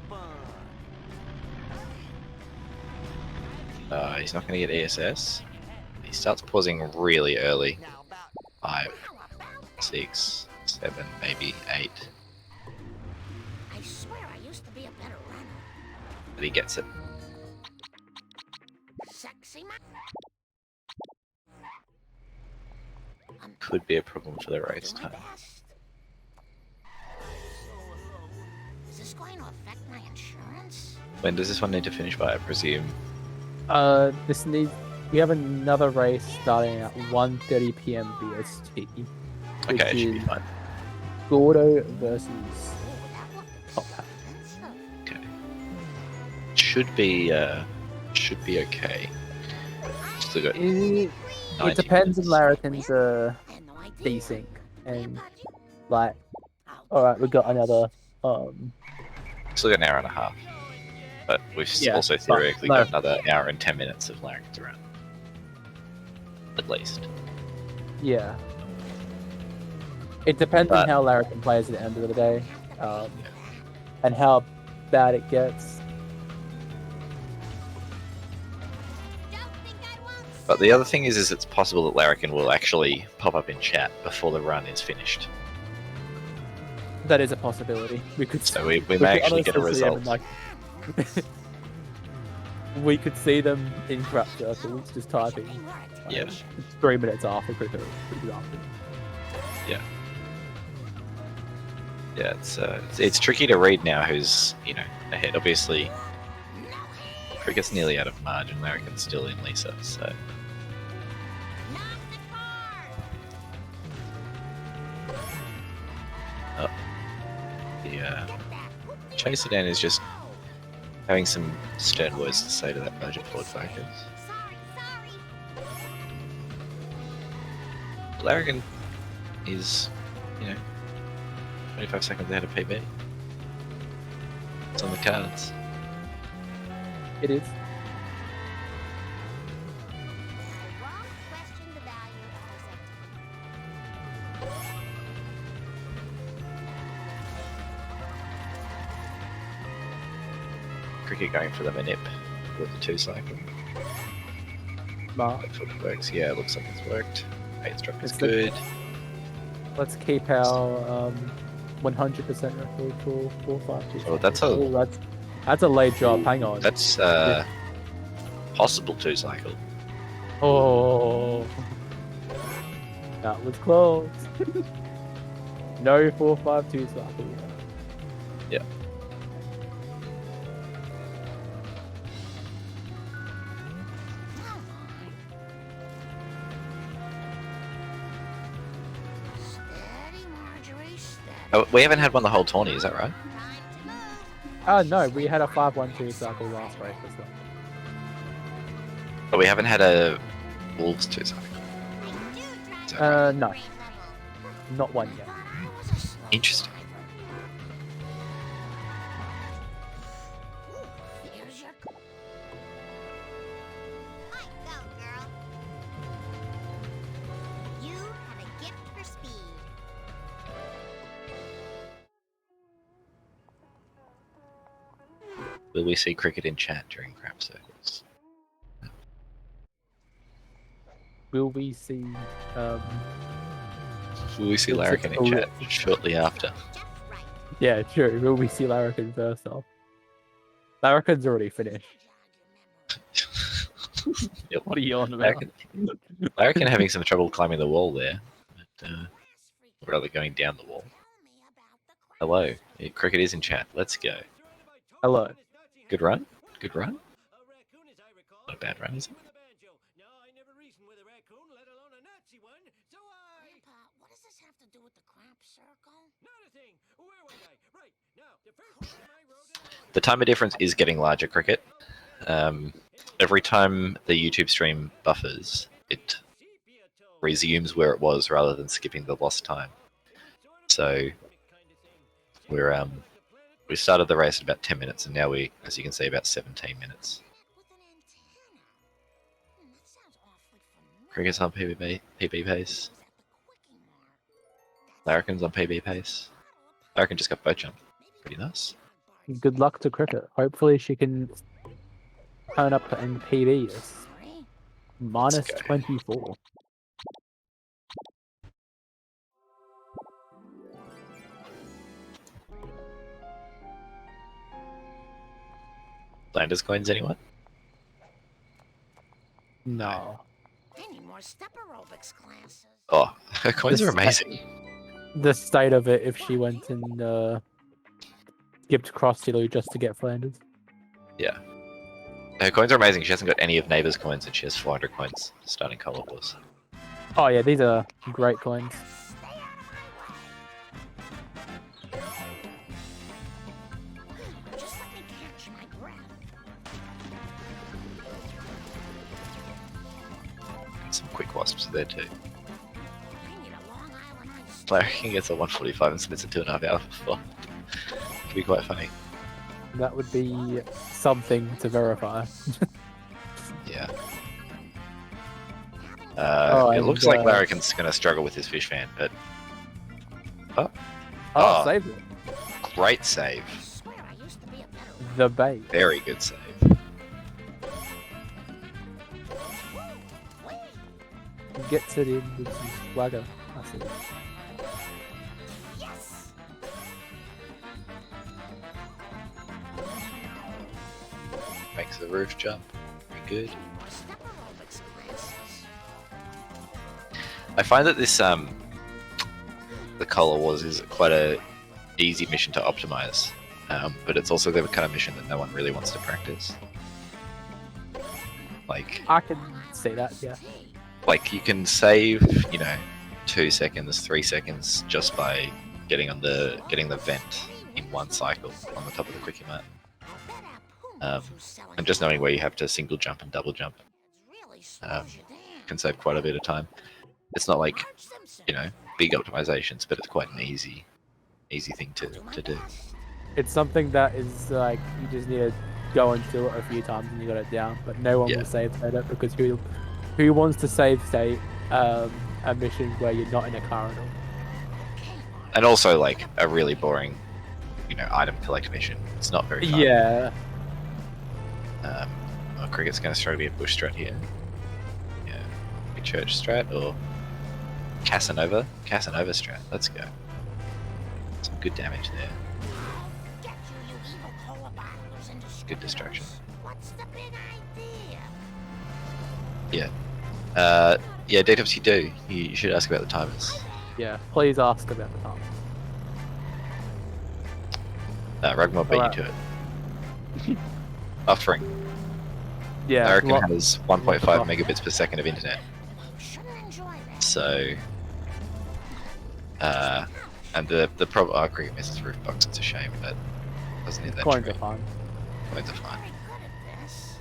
fun. He's not going to get ESS. He starts pausing really early. Now about 5, 6, 7, maybe 8. I swear I used to be a better runner. But he gets it. Sexy man. Could be a problem for the race Do my time. best. Is this going to affect my insurance? When does this one need to finish by? I presume. This needs. We have another race starting at 1:30 p.m. BST. Okay, which it should be is fine. Gordo versus Oh, that looked Top Hat. expensive. Okay. Should be okay. Still got It 90 depends on minutes. Larrakin's I had no idea. desync and Budget? like. I'll All right, do we my got best. another Still got an hour and a half. But we've Yeah, also but theoretically no. got another hour and 10 minutes of Larrakin's around. At least. Yeah. It depends But- on how Larrakin plays at the end of the day, and how bad it gets. But the other thing is it's possible that Larrakin will actually pop up in chat before the run is finished. That is a possibility. We could. So we we may could actually get a honestly see them result. in, like, we could see them in crap circles just typing. Yeah. 3 minutes after cricket. Yeah, it's tricky to read now who's, ahead. Obviously, Cricket's nearly out of margin. Larrakin's still in Lisa, so... Oh. The Chase Sedan is just having some stern words to say to that budget Ford Focus. Larrakin is, 25 seconds ahead of PB. It's on the cards. It is. Wrong question the value of our Cricket going for the manip with the 2 cycle. Mark. Hopefully it works. Yeah, it looks like it's worked. Pace drop is It's the- good. Let's keep our 100% record for 452. Oh, that's that's a late job. Hang on. That's possible 2 cycle. Oh, that was close. No 452 cycle. Yeah. Steady, Marjorie, steady. Oh, we haven't had one the whole tourney, is that right? Time to move. No, we had a 512 cycle last race as well. But we haven't had a Wolves 2 cycle. I do drive No, grade level. not one yet. I was a slow Interesting. driver. Ooh, here's your I go, girl. You have a gift for speed. Will we see Cricket in chat during crap circles? Will we see? Will we see It's Larrakin in a- chat shortly after? Just right. Yeah, true. Will we see Larrakin first off? Larrakin's already finished. Yep. What are you on about? Larrakin having some trouble climbing the wall there. But, or rather going down the wall. Hello. Yeah, Cricket is in chat. Let's go. Hello. Good run? Good run? Not a bad run, is it? Grandpa, what does this have to do with the crop circle? The timer difference is getting larger, Cricket. Every time the YouTube stream buffers, it resumes where it was rather than skipping the lost time. So we started the race at about 10 minutes, and now we, as you can see, about 17 minutes. With an antenna. That sounds awfully Cricket's on PB pace. Larrakin's on PB pace. Larrakin just got boat jump. Pretty nice. Good luck to Cricket. Hopefully she can turn up and PB this. Minus go. 24. Landers coins, anyone? No. I need more step aerobics classes. Oh, her coins are This- amazing. The state of it if she went and skipped cross just to get Flanders. Yeah. Her coins are amazing. She hasn't got any of Neighbour's coins, and she has 400 coins starting Colour Wars. Oh yeah, these are great coins. Just let me catch my breath. And some quick wasps there too. I need a Long Island iced Larrakin gets a 145 and submits a 2.5 hour for 4. Could be quite funny. That would be something to verify. Yeah. Oh, it and, looks like Larrakin's going to struggle with his fish fan, but Oh, Oh. saved it. great save. I swear I used to be a better The bait. Very good save. Gets it in with some swagger. That's it. yes. Makes the roof jump. Very good. More step aerobics classes. I find that this the Colour Wars is quite a easy mission to optimize, but it's also the kind of mission that no one really wants to practice. I can see that, yeah. Like you can save, 2 seconds, 3 seconds just by getting the vent in one cycle on the top of the quickie mat, and just knowing where you have to single jump and double jump can save quite a bit of time. It's not like big optimizations, but it's quite an easy thing to do. It's something that is like you just need to go and do it a few times and you got it down, but no one Yeah. will save state it because who wants to save state a mission where you're not in a corridor? And also like a really boring, item collect mission. It's not very fun. Yeah. Cricket's going to struggle to get bush strat here. Yeah, a church strat or Casanova strat. Let's go. Some good damage there. Get you evil cola bottlers and Good distraction. What's the big idea? Yeah, Detox, you do. You should ask about the timers. Yeah. Please ask about the time. Rugmore beat Alright. you to it. Buffering. Yeah. Larrakin well, has 1.5 what the fuck? megabits per second of internet. Shouldn't enjoy that. So, and the problem, Cricket misses roof box. It's a shame, but doesn't hit that coins tree. are fun. Coins are fine. Very good at this.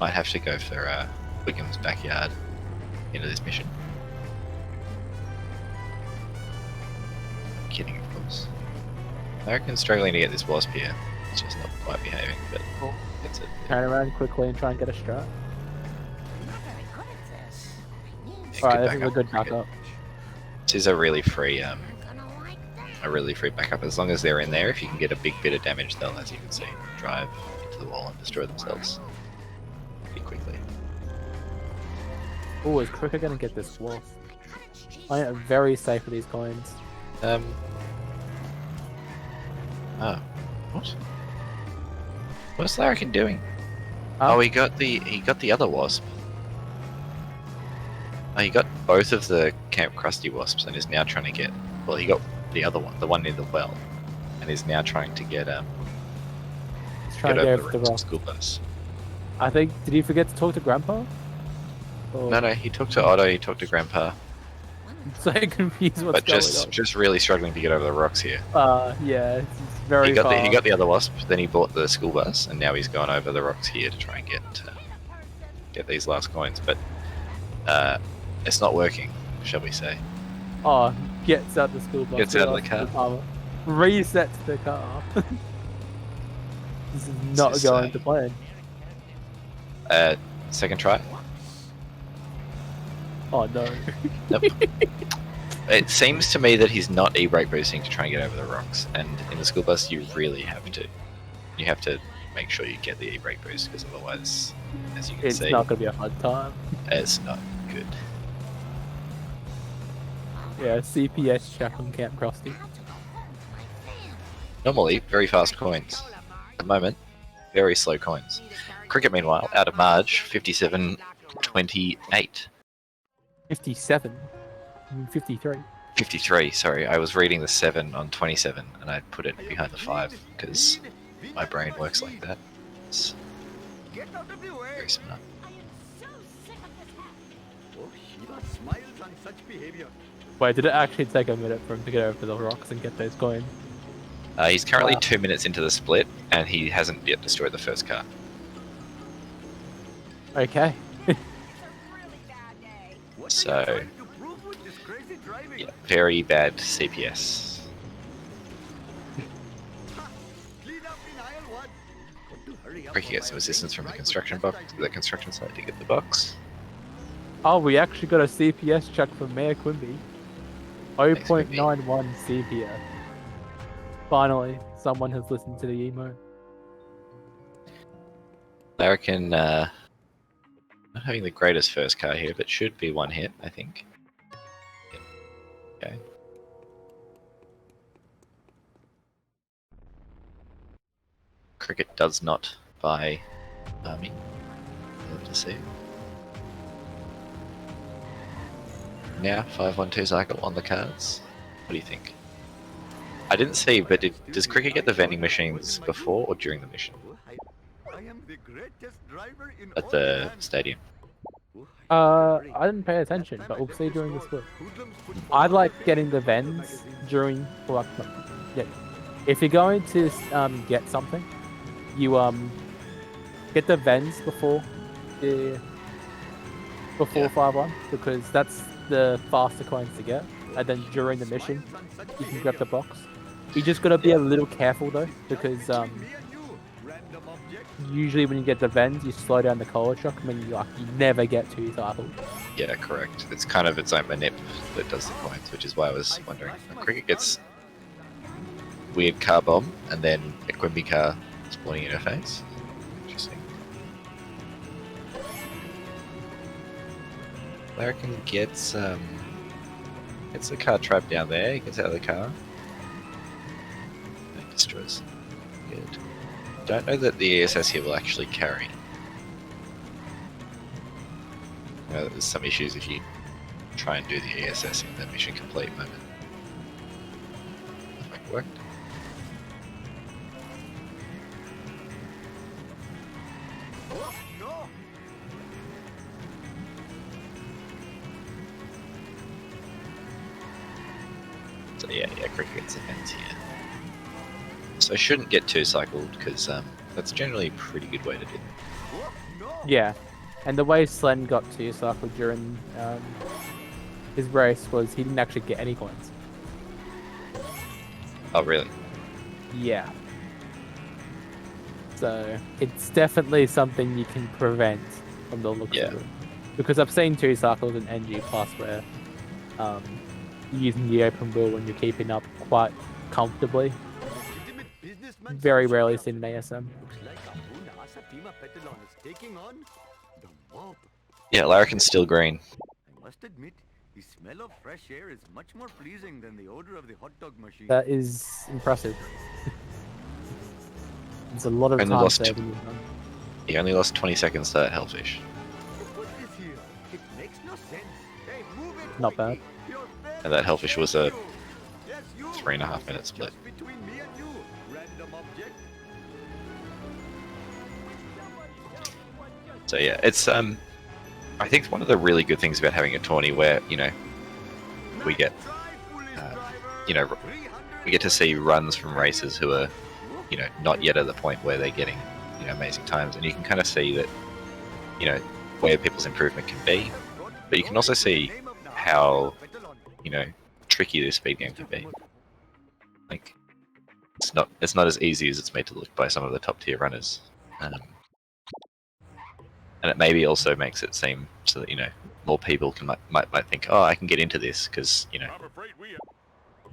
Might have to go for Wickham's backyard into this mission. Kidding, of course. Larrakin's struggling to get this wasp here. It's just not quite behaving, but Cool. it's it. Turn around quickly and try and get a strat. I'm not very good at this. I need Yeah, Alright, good this is a backup, good Cricket. backup. This is a really free I'm gonna like that. a really free backup. As long as they're in there, if you can get a big bit of damage, they'll, as you can see, drive into the wall and destroy themselves pretty quickly. Oh, is Cricket gonna get this wolf? I am very safe with these coins. Oh, what? What's Larrakin doing? Huh? Oh, he got the other wasp. Oh, he got both of the Camp Krusty wasps and is now trying to get. Well, he got the other one, the one near the well, and is now trying to get He's trying get to over go the for the rest of rock. school bus. I think. Did he forget to talk to Grandpa? Or... No, he talked to Otto. He talked to Grandpa, I'm so confused what's but going just really struggling to get over the rocks here. on. Yeah, it's very He got far. he got the other wasp, then he bought the school bus, and now he's gone over the rocks here to try and get these last coins. But it's not working, shall we say? Oh, gets out the school bus. Gets out of the car. Resets the car. This is not is, going to plan. Second try. Oh no. Nope. It seems to me that he's not e-brake boosting to try and get over the rocks, and in the school bus you really have to. You have to make sure you get the e-brake boost, because otherwise, as you can It's see, not gonna be a fun time. it's not good. Yeah, CPS check on Camp Krusty. Normally, very fast coins. At the moment, very slow coins. Cricket, meanwhile, out of Marge, 57.28. 57. 53. 53, sorry. I was reading the 7 on 27, and I put it behind the 5, because my brain works like that. It's Get out of the way! very smart. I am so sick of this hat. Oh, Shiva smiles on such behavior. Wait, did it actually take a minute for him to get over the rocks and get those coins? He's currently Wow. 2 minutes into the split, and he hasn't yet destroyed the first car. Okay. What So- are you trying to prove with this crazy driving? Yeah, very bad CPS. Clean up in aisle 1. Got to hurry up Ricky or gets some my assistance from the driver construction will box, test the construction site to get the box. Oh, we actually got a CPS check from Mayor Quimby. Quimby. 0.91 CPS. Finally, someone has listened to the emo. Larrakin, not having the greatest first car here, but should be one hit, I think. Yep. Okay. Cricket does not buy Army. Love to see. Now, 5-1-2 cycle on the cards. What do you think? I didn't see, but does Cricket get the vending machines before or during the mission I am the greatest driver in at all the land. stadium? I didn't pay attention, but we'll see during the split. I like getting the vends during, well, yeah. If you're going to get something, you get the vends before the Yeah. 5-1, because that's the faster coins to get, and then during the mission you can grab the box. You just gotta be a little careful though, because usually when you get the vends, you slow down the collar shock, and then you never get too cycled. Yeah, correct. It's kind of its own manip that does the coins, which is why I was wondering. Cricket gets weird car bomb, and then a Quimby car spawning in her face. Interesting. Larrakin gets the car trapped down there. He gets out of the car. And destroys. Good. Don't know that the ESS here will actually carry. I know that there's some issues if you try and do the ESS in the mission complete moment. Looks like it worked. No! So yeah, Cricket gets events here. So I shouldn't get too cycled, because that's generally a pretty good way to do it. No! Yeah, and the way Slen got 2 cycled during his race was he didn't actually get any coins. Oh really? Yeah. So it's definitely something you can prevent from the looks Yeah. of it. Because I've seen 2 cycles in NG Plus where you're using the open wheel when you're keeping up quite comfortably. Legitimate businessman Very from rarely South seen in Africa. ASM. Looks like Abuna Asatima Petalon is taking on the mob. Yeah, Larrakin's still green. I must admit, the smell of fresh air is much more pleasing than the odor of the hot dog machine. That is impressive. There's a lot of Only time lost- saving you've done. He only lost 20 seconds to that Hellfish. Put this here. It makes no sense. Hey, move it, Not bad. Wiki. You're very And that Hellfish was a you. Yes, you. 3.5 minute split. Just between me and you, random object. So yeah, it's I think one of the really good things about having a tourney where, you know, we get you know, we get to see runs from racers who are, you know, not yet at the point where they're getting, you know, amazing times, and you can kind of see that, you know, where people's improvement can be, but you can also see how, you know, tricky this speed game can be. Like, it's not as easy as it's made to look by some of the top tier runners, and it maybe also makes it seem so that, you know, more people might think, oh, I can get into this because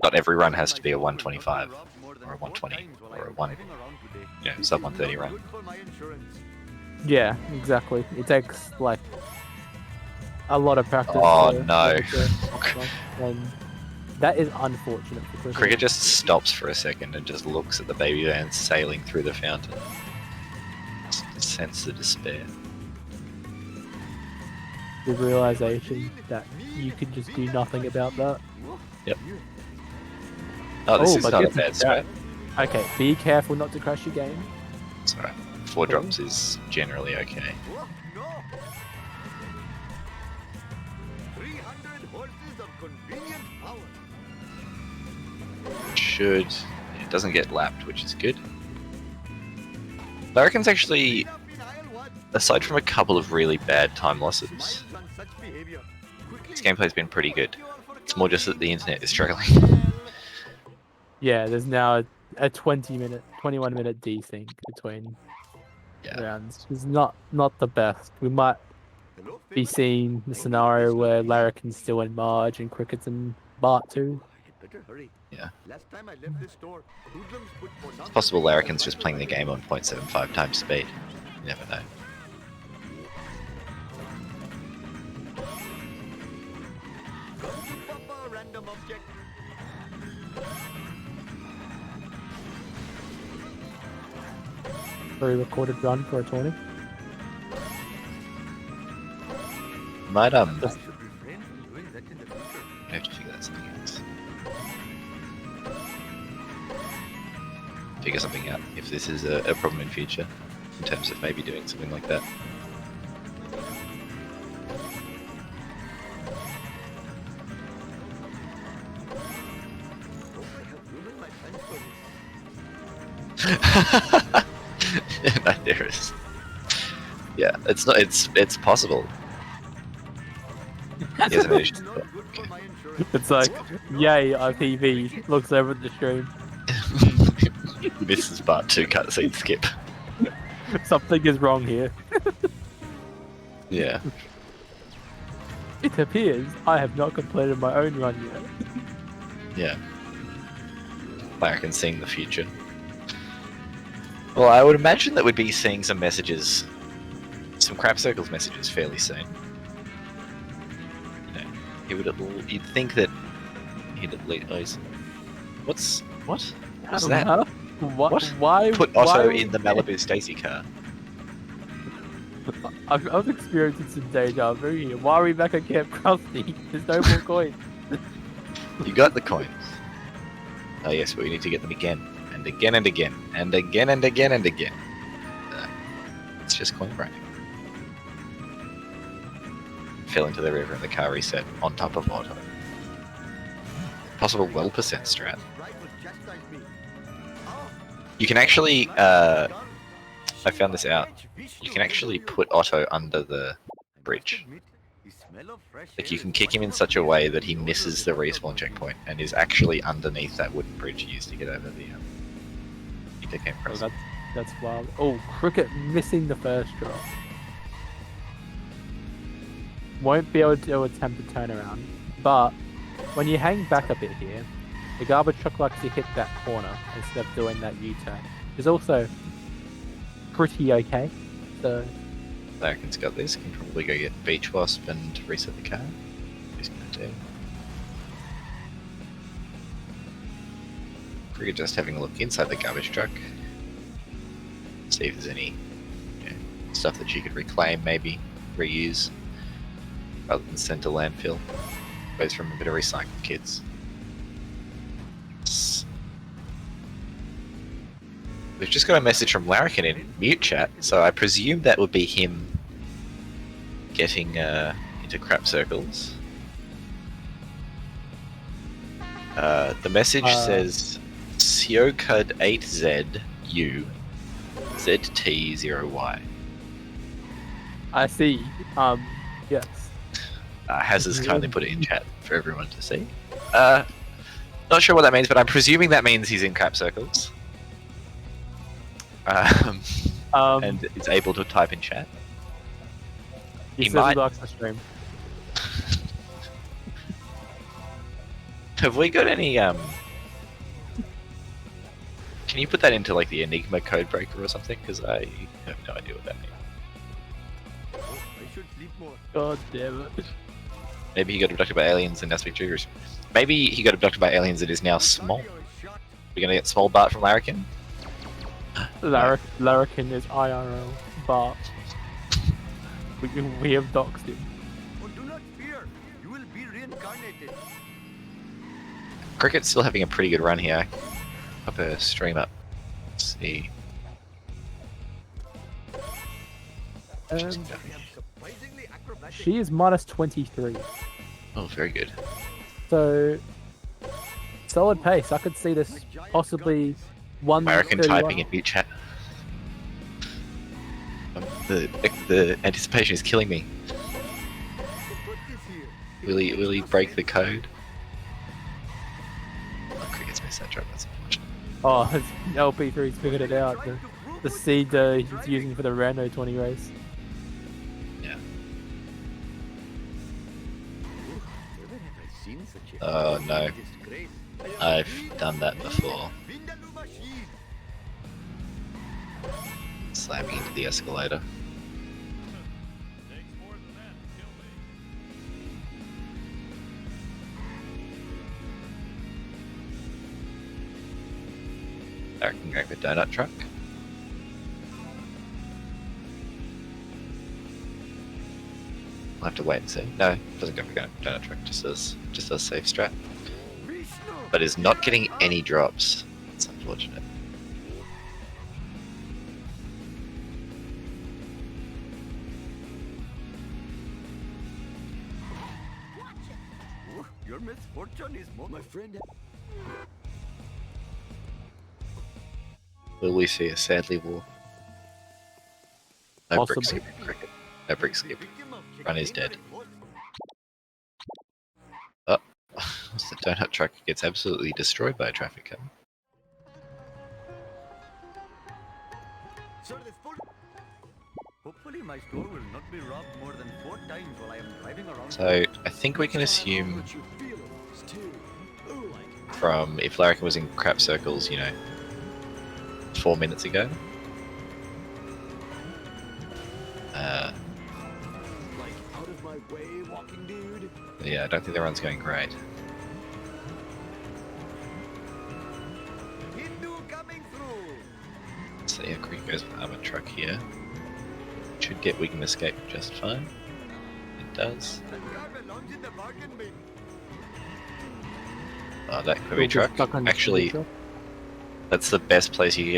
not every run has to be a 125 or a 120 or a sub 130 run. Yeah, exactly. It takes like a lot of practice. Oh to no! and that is unfortunate for cricket. Cricket just stops for a second and just looks at the baby vans sailing through the fountain. Sense the despair. The realization that you can just do nothing about that. Yep. Oh, this is but not a it's bad sweat. Okay, be careful not to crash your game. It's alright. 4 drops is generally okay. 300 horses of convenient power. It doesn't get lapped, which is good. Larrakin's actually, aside from a couple of really bad time losses, his gameplay's been pretty good. It's more just that the internet is struggling. Yeah, there's now a 21 minute desync between rounds. It's not the best. We might be seeing the scenario where Larrakin's still in Marge and Cricket's in Bart 2. Yeah. It's possible Larrakin's just playing the game on 0.75 times speed. You never know. Pre-recorded run for a tourney. Might I have to figure that something else. Figure something out if this is a problem in future, in terms of maybe doing something like that. No, there is. Yeah, it's not. It's possible. He has an issue. Okay. It's like, yay, IPV looks over at the stream. This is part 2 cutscene skip. Something is wrong here. Yeah. It appears I have not completed my own run yet. Yeah. Larrakin seeing the future. Well, I would imagine that we'd be seeing some messages, some crap circles messages fairly soon. You know, you'd think that he'd at least. What? What's that? What? Why? Put Otto why in the Malibu Stacy car. I've experienced some deja vu here. Why are we back at Camp Krusty? There's no more coins. You got the coins. Oh yes, but we need to get them again. And again and again. And again and again and again. It's just coin grinding. Fell into the river and the car reset on top of Otto. Possible well percent strat. You can actually, I found this out. You can actually put Otto under the bridge. Like you can kick him in such a way that he misses the respawn checkpoint and is actually underneath that wooden bridge used to get over the Camp Krusty. That's wild. Oh, Cricket missing the first drop. Won't be able to attempt a turnaround, but when you hang back a bit here, the garbage truck likes to hit that corner instead of doing that U-turn. It's also pretty okay. So Larrakin's got this. Can probably go get Beach Wasp and reset the car. He's gonna do. Cricket just having a look inside the garbage truck. See if there's any stuff that she could reclaim, maybe reuse, rather than send to landfill. Goes from a bit of recycled kits. We've just got a message from Larrakin in mute chat, so I presume that would be him getting into crap circles. The message says Siocud 8ZU ZT0Y. I see. Yes. Haz has kindly put it in chat for everyone to see. Not sure what that means, but I'm presuming that means he's in crap circles. And is able to type in chat. He He says might- he likes the stream. Have we got any Can you put that into like the Enigma code breaker or something? Because I have no idea what that means. I should sleep more. God damn it. Maybe he got abducted by aliens and now speak triggers. Maybe he got abducted by aliens and is now small. We're gonna get small Bart from Larrakin? Larrakin is IRL, but we have doxed him. Oh, do not fear. You will be reincarnated. Cricket's still having a pretty good run here. Up a stream up. Let's see. I am surprisingly acrobatic. She is minus 23. Oh, very good. So, solid pace. I could see this possibly American 131. typing in mute chat. The anticipation is killing me. Put this here. Will he break the code? Oh, Cricket's missed that drop. That's unfortunate. Oh, his LP3's figured it out. The seed he's using for the Rando 20 race. Yeah. Never have I seen such a Oh no, disgrace. I've done that before. Vindaloo machine. Slamming into the escalator. Takes more than that to kill me. I can go with donut truck. I'll have to wait and see. No, it doesn't go for donut truck. Just as safe strat. Vishnu. But is not getting any drops. It's unfortunate. Oh, your misfortune is more, my friend. Will we see a sadly war? No brick Possibly. skip, Cricket. No brick skip. Run is dead. Oh, the donut truck gets absolutely destroyed by a traffic cone. Sir, this full... Hopefully my store will not be robbed more than 4 times while I am driving around. So I think we can assume from if Larrakin was in crap circles, 4 minutes ago. Like out of my way, walking dude. Yeah, I don't think the run's going great. Hindu coming through. So yeah, Creek goes with armored truck here. Should get we can escape just fine. It does. The car belongs in the bargain bin. Oh, that could be truck. Actually, that's the best place you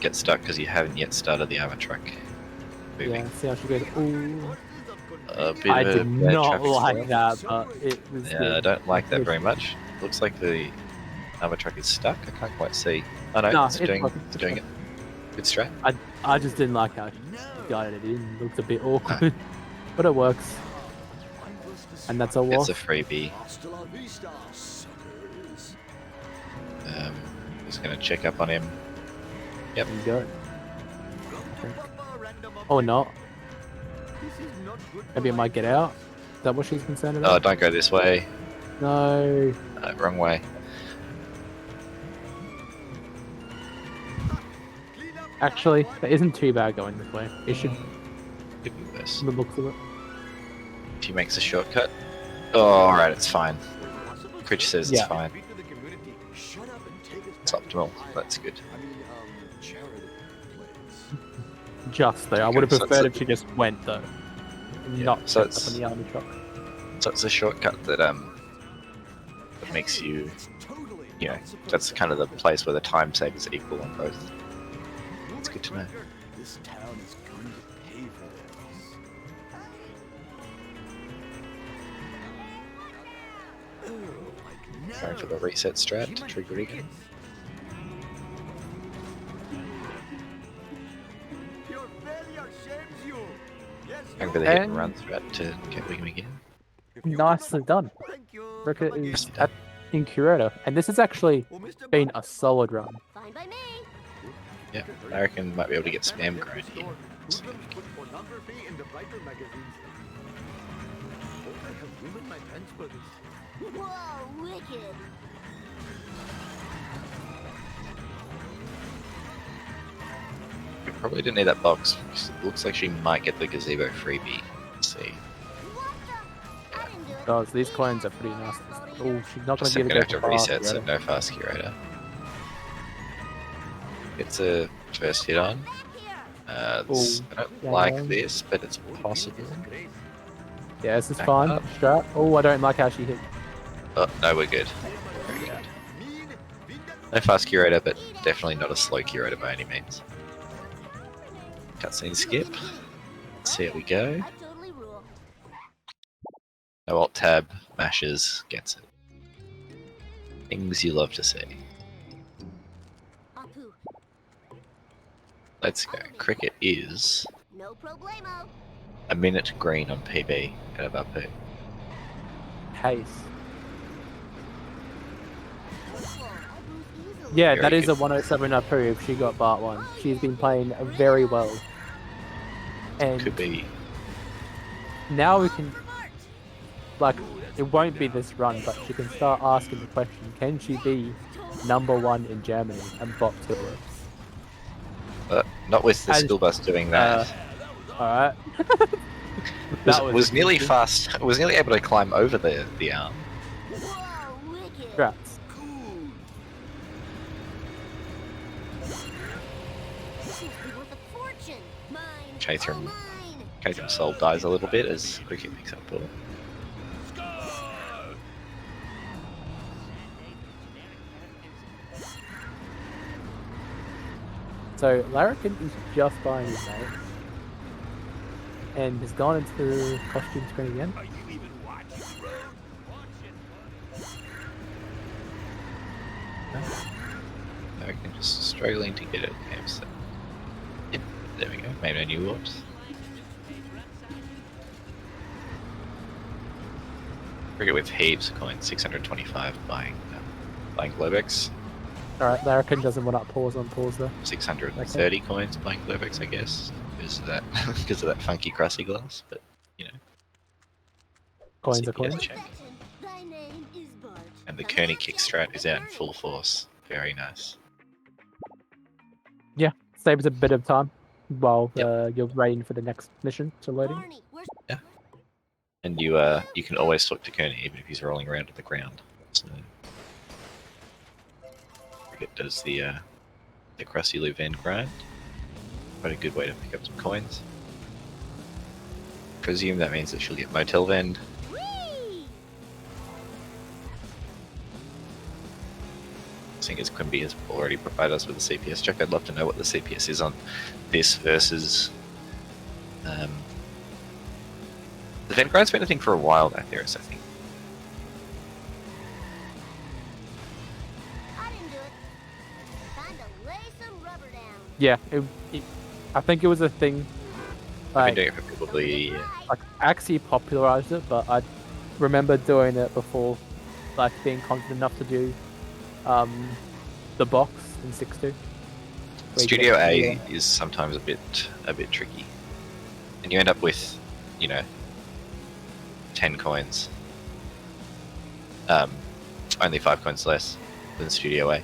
get stuck because you haven't yet started the armored truck moving. Yeah, see how she goes. Ooh. A bit I of a did bad not truck like start. that, but it was. Yeah, I don't like that very much. Looks like the armored truck is stuck. I can't quite see. Oh no, No, it's it's doing working. it. Good strat. I just didn't like how she guided it in. Looked a bit awkward, but it works. And that's a It's loss. a freebie. Hasta la vista, suckers. Just gonna check up on him. Yep. There you go. Or not. This is not good for Maybe it my might get out. Is that what she's concerned Oh, about? don't go this way. No. Wrong way. Actually, that isn't too bad going this way. It should, Could be worse. from the looks of it. She makes a shortcut. Oh, alright, it's fine. Critch says it's Yeah. fine. Speak to the community. Shut up and take us It's back optimal. to That's good. I mean, charity place. Just though. I would have Okay, so preferred it's if she just went though. And Yeah, not so checked up it's- on the army truck. So it's a shortcut that makes you, It's totally that's kind of the place where the time save is equal on both. It's good to know. This town is going to pay for this. Oh, like Going for the reset strat to trigger again. Your failure shames you. Yes, Going you for the hit and And- run strat to get Wiggum again. Nicely done. Thank you. Cricket Come again. is at in Curator, and this has actually Oh, Mr. been Bob. a solid run. Fine by me. Yeah, I reckon might be able to get spam grown here. Muslims put pornography in the brighter magazines. Oh, I have ruined my pants for this. Whoa, wicked. We probably didn't need that box. Because it looks like she might get the gazebo freebie. Let's see. What the? I didn't do it. Guys, these coins are pretty nasty. Oh, she's not going Just to I'm give gonna it have go to fast, reset, so yeah. no fast curator. It's a first hit on. Back here. I don't yeah. like this, but it's possible. Yeah, this is Back fine. up. Strat. Oh, I don't like how she hit. Oh, no, we're good. Very good. No fast curator, but definitely not a slow curator by any means. Cutscene skip. Let's see how we go. I totally rule. No alt tab, mashes, gets it. Things you love to see. Apu, Let's go. Cricket is no problemo. a minute green on PB out of Apu. Case. Whoa, I lose easily. Yeah, Very that is good. a 107 approved. She got Bart 1. She's been playing very well. And Could be. now we can, like, it won't be this run, but she can start asking the question, can she be #1 in Germany and bot to her? Not with the As- school bus doing that. Alright. was nearly fast. Was nearly able to climb over the arm. Whoa, wicked. Congrats. This must be worth a fortune. Mine. Catherine's Oh, mine. Catherine's soul dies a little bit as Cricket picks up ball. So Larrakin is just buying his mate. And has gone into costume screen again. Are you even watching the road? Watch it. Larrakin just struggling to get it. Okay, so. Yep, there we go. Maybe no new warps. Cricket with heaps of coins, 625 buying Globex, Alright, Larrakin doesn't want to pause on pause there. 630 coins buying Globex, I guess, because of that because of that funky crusty glass. But you know, Coins are CPS coins. check. Thy name is Bart. And the Kearney kick strat is out in full force. Very nice. Yeah, saves a bit of time while Yep. you're waiting for the next mission to loading. Barney, where's And you can always talk to Kearney even if he's rolling around on the ground. So it does the crusty loop end grind. Quite a good way to pick up some coins. Presume that means that she'll get motel vend. Whee! Seeing as Quimby has already provided us with a CPS check, I'd love to know what the CPS is on this versus the vent grind's been a thing for a while now, Theris, I think. I didn't do it. Time to lay some rubber down. Yeah, I think it was a thing. I've Like, been doing it for probably like Axie popularized it, but I remember doing it before, like being confident enough to do the box in 6.2. Studio A is sometimes a bit tricky, and you end up with, 10 coins, only 5 coins less than Studio A.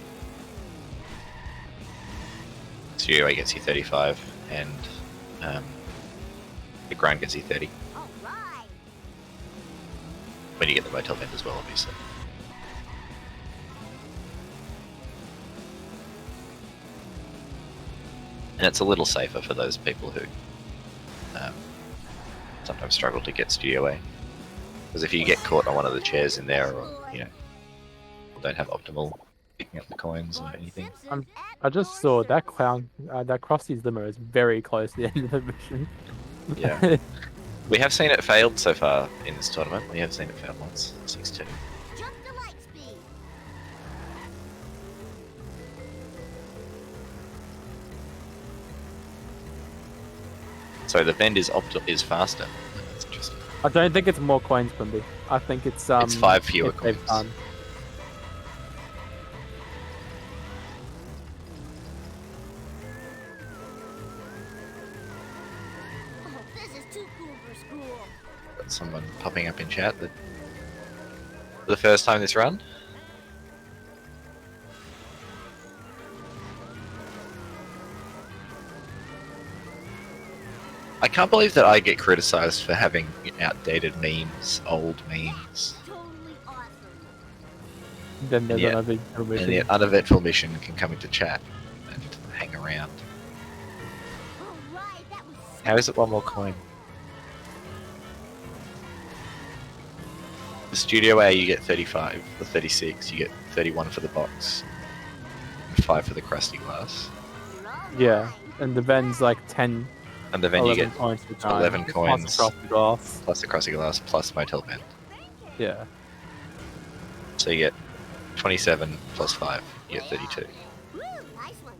Studio A gets you 35, and the grind gets you 30. All right. When you get the motel vent as well, obviously. And it's a little safer for those people who sometimes struggle to get Studio A. Because if you get caught on one of the chairs in there, or, don't have optimal picking up the coins or anything. Simpsons I at just your saw that service. clown, that Krusty's limo is very close to the end of the mission. Yeah. We have seen it failed so far in this tournament. We have seen it fail once, 6-2. Jump to light speed. So the vend is faster. That's interesting. I don't think it's more coins, Quimby. I think it's It's 5 fewer if they've coins. done. Oh, this is too cool for school. Got someone popping up in chat that for the first time this run. I can't believe that I get criticized for having outdated memes, old memes. Totally awesome. Then there's Yeah. another And mission. the uneventful mission can come into chat and hang around. Alright, that was so How is it one more cool. coin? The Studio A you get 35, the 36 you get 31 for the box, and 5 for the crusty glass. You're all Yeah, mine. and the Ven's like 10, And then you 11 get coins per time. 11 plus coins. across the glass. plus the crusty glass plus motel bed. Yeah. So you get 27 plus 5, you get 32. Woo, nice one.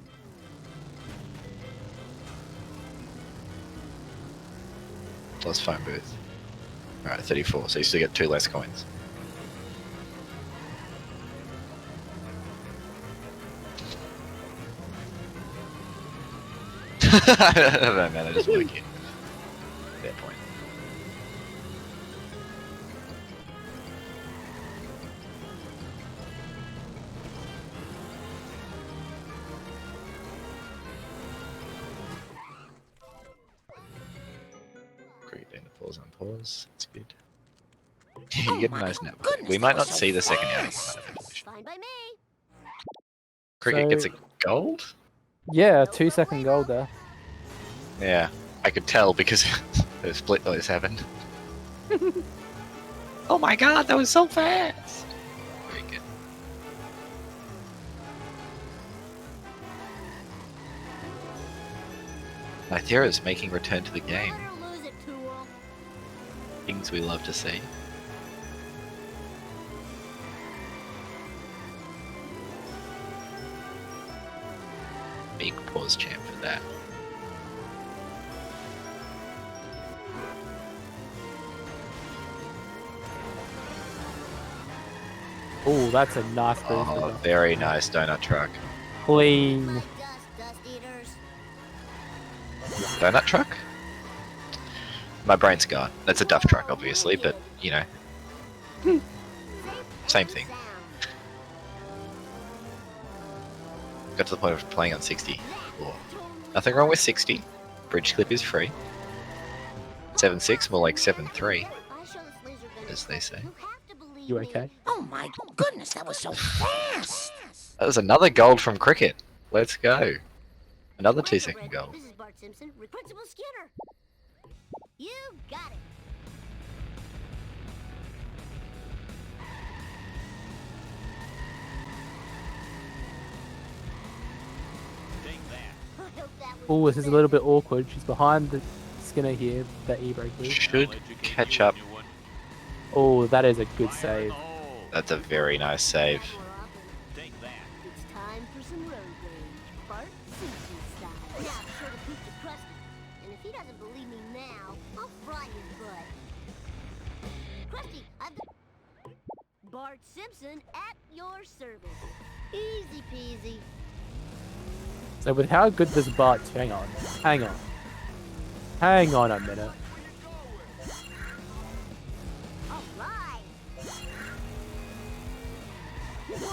Plus phone booth. Alright, 34, so you still get 2 less coins. I don't know, man, I just want to get fair point. Great, then pause on pause. That's good. You get a nice nap. We might not see the second outing. Fine by me. Cricket gets a So- gold? Yeah, 2-second gold there. Yeah, I could tell because the split noise happened. Oh my god, that was so fast! Very good. Lythera's making return to the game. Win or lose it, tool. Things we love to see. Big pause champ for that. Oh, that's a nice boost. Oh, very nice donut truck. Clean. My dust eaters. Donut truck? My brain's gone. That's a duff truck, obviously, but, you know, same thing. Sound. Got to the point of playing on 60. Cool. Nothing wrong with 60. Bridge clip is free. 7.6, more like 7.3, If I show this laser gun as they say. you have to believe You me. okay? Oh my goodness, that was so fast! That was another gold from cricket. Let's go. Another Welcome, 2-second Red. gold. This is Bart Simpson, Principal Skinner. You got it. Take that. I hope that was Oh, this is a little bit awkward. She's behind the Skinner here, that e-brake is. Should I'll educate catch you, up. new one. Oh, that is a good save. Oh, That's a very nice save. more often. take that. It's time for some road rage. Bart Simpson style. Now be sure to prove to Krusty. And if he doesn't believe me now, I'll fry his butt. Krusty, I've got Bart Simpson at your service. Easy peasy. So with how good this Bart... Hang on. Hang on. Hang on a minute. All right.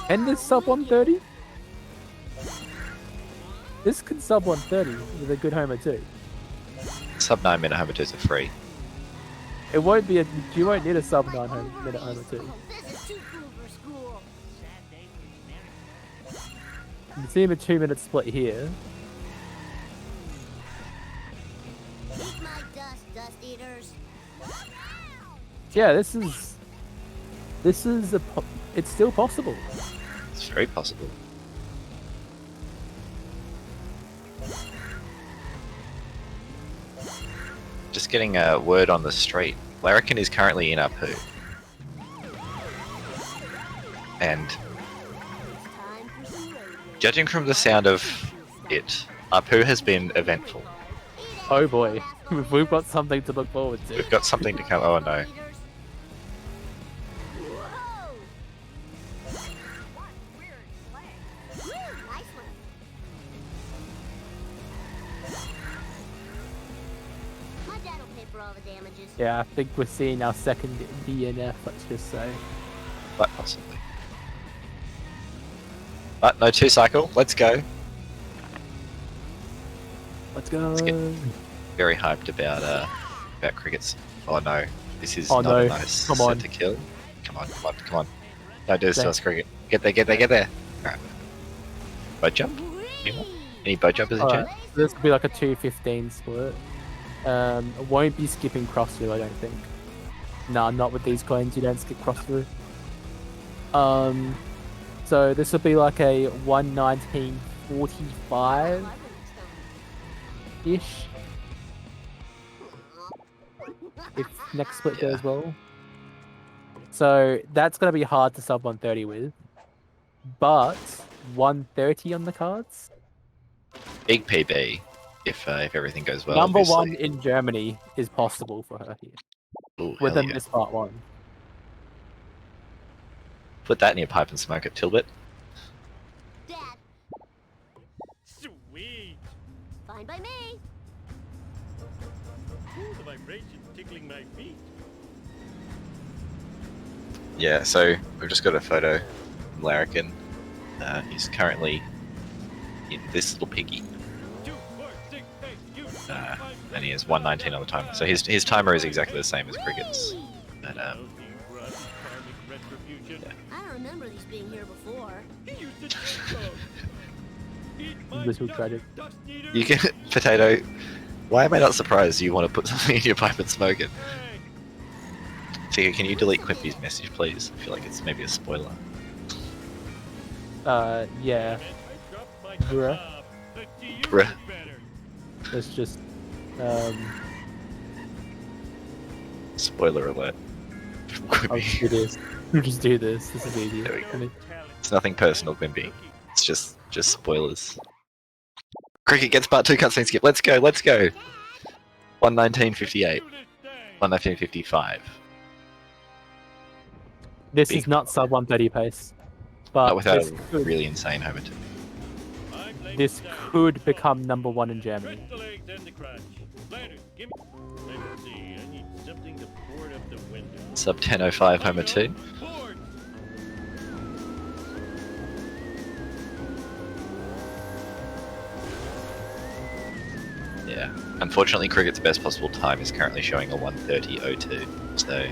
Can this sub 130? This can sub 130 with a good homer too. Sub 9 minute homer twos are free. It won't be a... You won't need a sub 9 minute homer too. Oh, this is too cool for school. You see him a 2-minute split here. Eat my dust eaters. Yeah, this is a... It's still possible. It's very possible. Just getting a word on the street. Larrakin is currently in Apu. And It's time for some road rage. judging from the sound of it, Apu has been eventful. Oh boy. We've got something to look forward to. We've got something to come. Oh no. Whoa! Woo, nice one. My dad will pay for all the damages. Yeah, I think we're seeing our second DNF, let's just say. Quite possibly. But no 2 cycle. Let's go. Let's go. Let's get very hyped about crickets. Oh no, this is Oh, not no. a nice Come set on. to kill. Come on, come on, come on. Don't do this to There. us, cricket. Get there, get there, get there. Alright. Boat jump? Anyone? Any boat jumpers in Alright, chat? this could be like a 2:15 split. It won't be skipping cross through, I don't think. Nah, not with these coins. You don't skip cross through. So this will be like a 1:19:45 ish. If next split Yeah. goes well. So that's gonna be hard to sub 130 with. But 130 on the cards. Big PB if everything goes well. Number obviously. 1 in Germany is possible for her here. Ooh, hell Within yeah. this part 1. Put that in your pipe and smoke it, Tilbit. Dad, Sweet! fine by me. Ooh, the vibration tickling my feet. Yeah, so we've just got a photo from Larrakin. He's currently in this little piggy. 2, 4, 6, 8, you, And he has 119 on the timer. So his timer is exactly the same as cricket's. But Lousy, rotten, karmic retribution. I don't remember these being here before. He used to drink those. Eat my This will dust, try to- dust eater. you can potato. Why am I not surprised you want to put something in your pipe and smoke it? Hey, Tika, can you delete Quimpy's message, please? I feel like it's maybe a spoiler. Yeah. man, I dropped my Bruh. kebab, but do you Bruh. know better? Let's just Spoiler alert. I'll Quimpy. just do this. We'll just do this. This is easy. There we go. Talent. It's nothing personal, Quimpy. It's just spoilers. Cricket gets part 2 cutscene skip. Let's go, let's go. 119.58. Do this thing. 119.55. This Big is not sub 130 pace. Not But without this a could, really insane homer two. I'm blaming this Sam. could become number 1 in Germany. Stretch the legs and the crunch. Landers, give me. Let's see. I need something to board up the window. Sub 10.05 homer 2. Board. Yeah. Unfortunately, Cricket's best possible time is currently showing a 130.02. So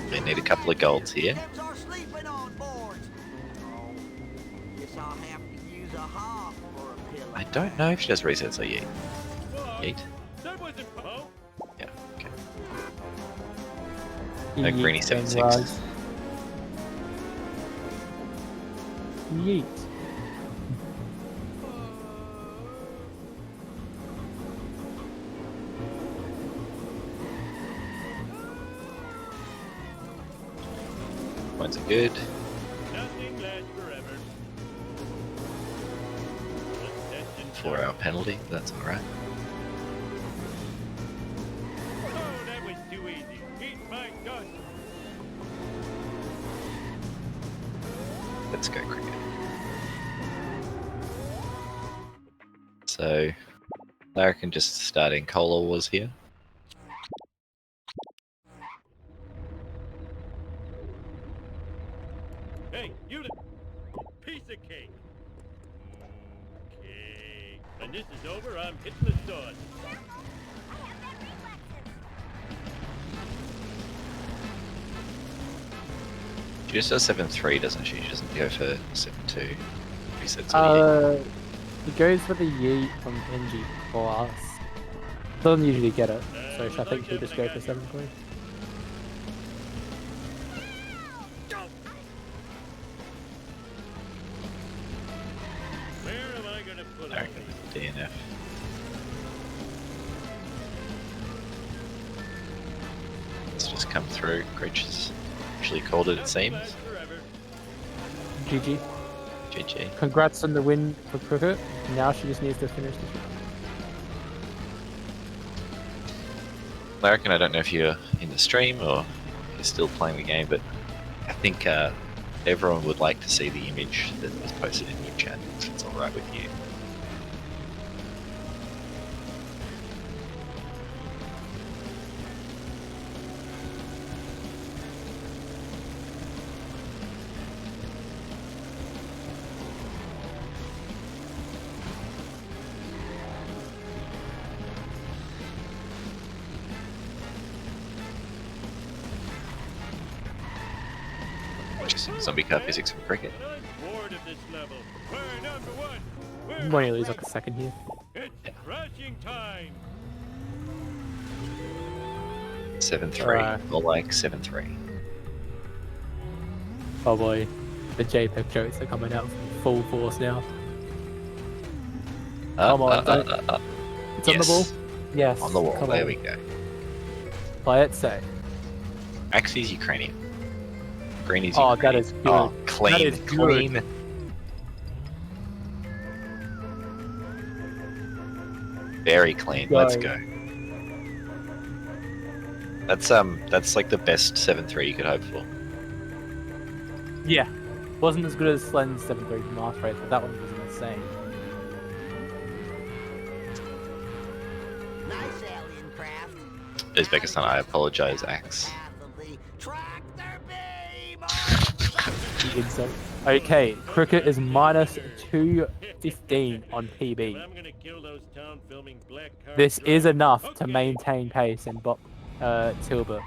they need a couple of golds here. Kids are sleeping on board. Oh, guess I'll have to use a hop for a pillow. I don't know if she does resets or yeet. Whoa, Yeet? that wasn't. Oh, Yeah, okay. No Yeet, greeny then 76s. rise. Yeet. Points are good. nothing lasts forever. Let's test 4-hour penalty, that's alright. Oh, that was too easy. Eat my dust. Let's go, Cricket. So, Larrakin just starting Cola Wars here. Hey, you the piece of cake. Okay. When this is over, I'm hitting the stud. She just does 7-3, doesn't she? She doesn't go for 7-2. Resets or yeet. He goes for the yeet from NG plus. Doesn't usually get it, so I think he'll just go for 7 points. Where am I gonna put all Larrakin with the DNF. Let's just come through. Creature's actually called it seems. Lasts forever. GG. GG. Congrats on the win for Cricket. Now she just needs to finish the show. Larrakin, I don't know if you're in the stream or you're still playing the game, but I think everyone would like to see the image that was posted in your chat, if it's alright with you. some zombie car physics from cricket. And I'm bored of this level. We're number one. We're I'm only lose like a second here. It's crashing time. 7-3, Alright. or like 7-3. Oh boy, the JPEG jokes are coming out full force now. Come on, don't- It's on the ball. Yes. On the wall. Come There on. we go. Play it safe. Axie's Ukrainian. Greenie's Oh, Ukrainian. that is good. Oh, clean, That is good. clean. Very clean. Let's Go. go. That's like the best 7-3 you could hope for. Yeah. Wasn't as good as Slen's 7-3 from last race, but that one was insane. Nice alien craft. Uzbekistan, I apologize, Axe. Tractor beam! You think so? Okay, cricket is minus 215 on But PB. I'm gonna kill those town filming black cars. This is enough to Okay. maintain pace in Tilburg.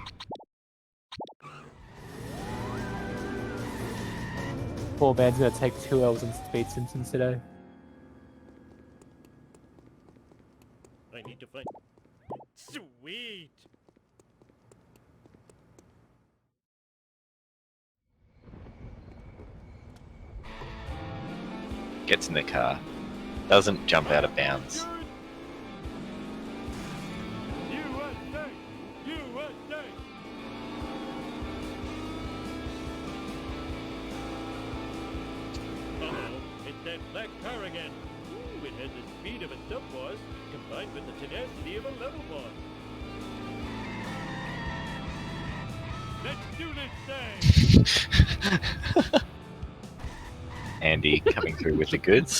Poor man's gonna take 2 L's in Speed Simpsons today. I need to find. Sweet. Gets in the car. Doesn't jump out of bounds. USA! USA! Uh-oh, it's that black car again. Ooh, it has the speed of a sub boss combined with the tenacity of a level boss. Let's do this thing! Andy coming through with the goods.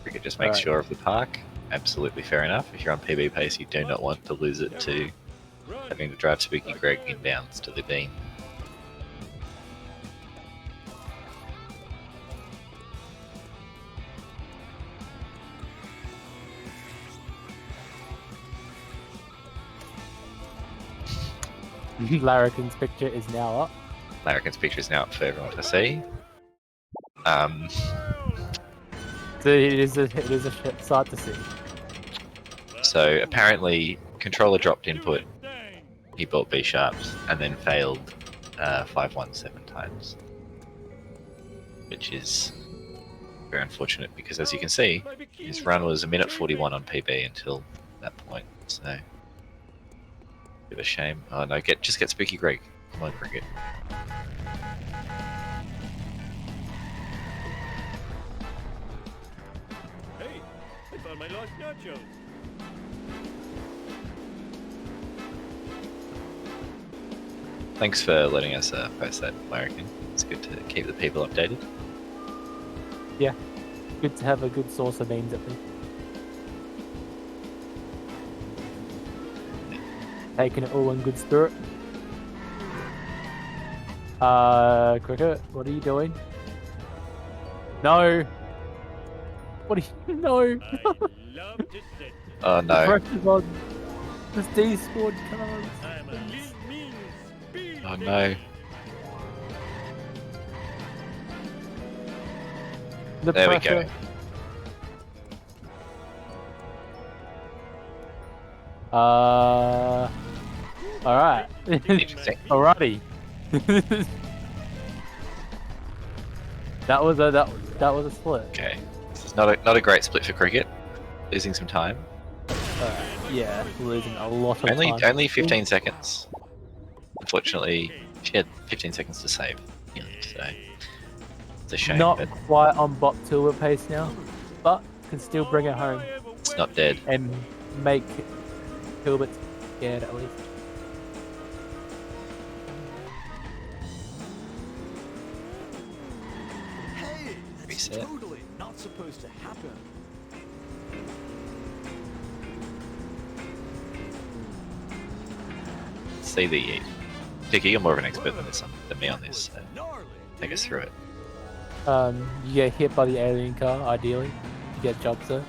Cricket just makes Alright. sure of the park. Absolutely fair enough. If you're on PB pace, you do not want to lose it to Run! having to drive Spooky Greg inbounds to the beam. Larrakin's picture is now up. Larrakin's picture is now up for everyone to see. Um, So it is a sight to see. so apparently, controller dropped input. He bought B sharps and then failed 517 times, which is very unfortunate because, as you can see, his run was a minute 41 on PB until that point. So, bit of a shame. Oh no, just get Spooky Greg. Come on, Cricket. Hey, I found my lost nachos. Thanks for letting us post that, Larrakin. It's good to keep the people updated. Good to have a good source of memes at least. Taking it all in good spirit. Cricket, what are you doing? No! What are you... No! I love to sit. Oh The no. pressure's on. This D-squad cars. I'm a lean, mean, speed Oh, no. demon. The There we pressure. go. Alright. Interesting. Alrighty. that was a split. Okay. This is not a great split for Cricket. Losing some time. Yeah, losing a lot of Only time. only 15 seconds. Unfortunately, she had 15 seconds to save. Yeah, so it's a shame, Not but quite on bot Tilburg pace now, but can still bring it home it's not dead. and make Tilburg scared at least. Hey, that's Reset. totally not supposed to happen. See the Dickie, you're more of an expert than me on this. So Gnarly. take us through it. You get hit by the alien car, ideally, to get jobs there.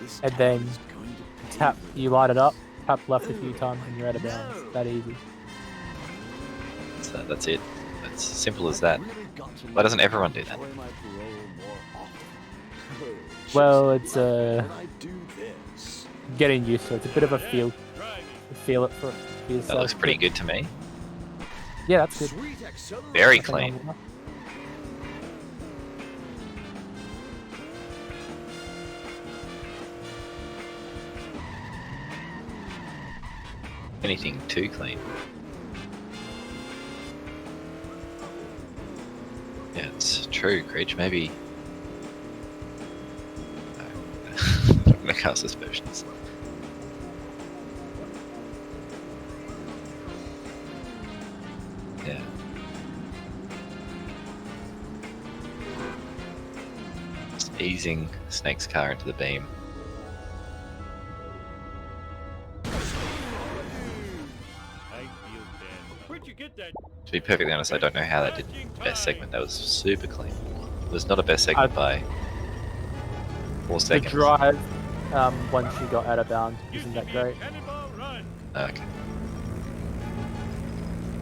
This And then town is going to pay Tap, for you light it up, tap left a few times and you're out of bounds. That easy. So that's it. It's as simple as that. Why doesn't everyone do that? Well, it's getting used to it. It's a bit of a feel it for yourself. That looks pretty good to me. Yeah, that's good. Very Nothing wrong clean. with that. Anything too clean. Yeah, it's true, Creech. Maybe. No. I'm not gonna cast aspersions. Yeah. Just easing Snake's car into the beam. I feel bad. Where'd you get that? To be perfectly honest, I don't know how that did best segment. That was super clean. It was not a best segment by 4 The seconds. drive, once you got out of bounds, isn't that great? Cannonball run. Okay.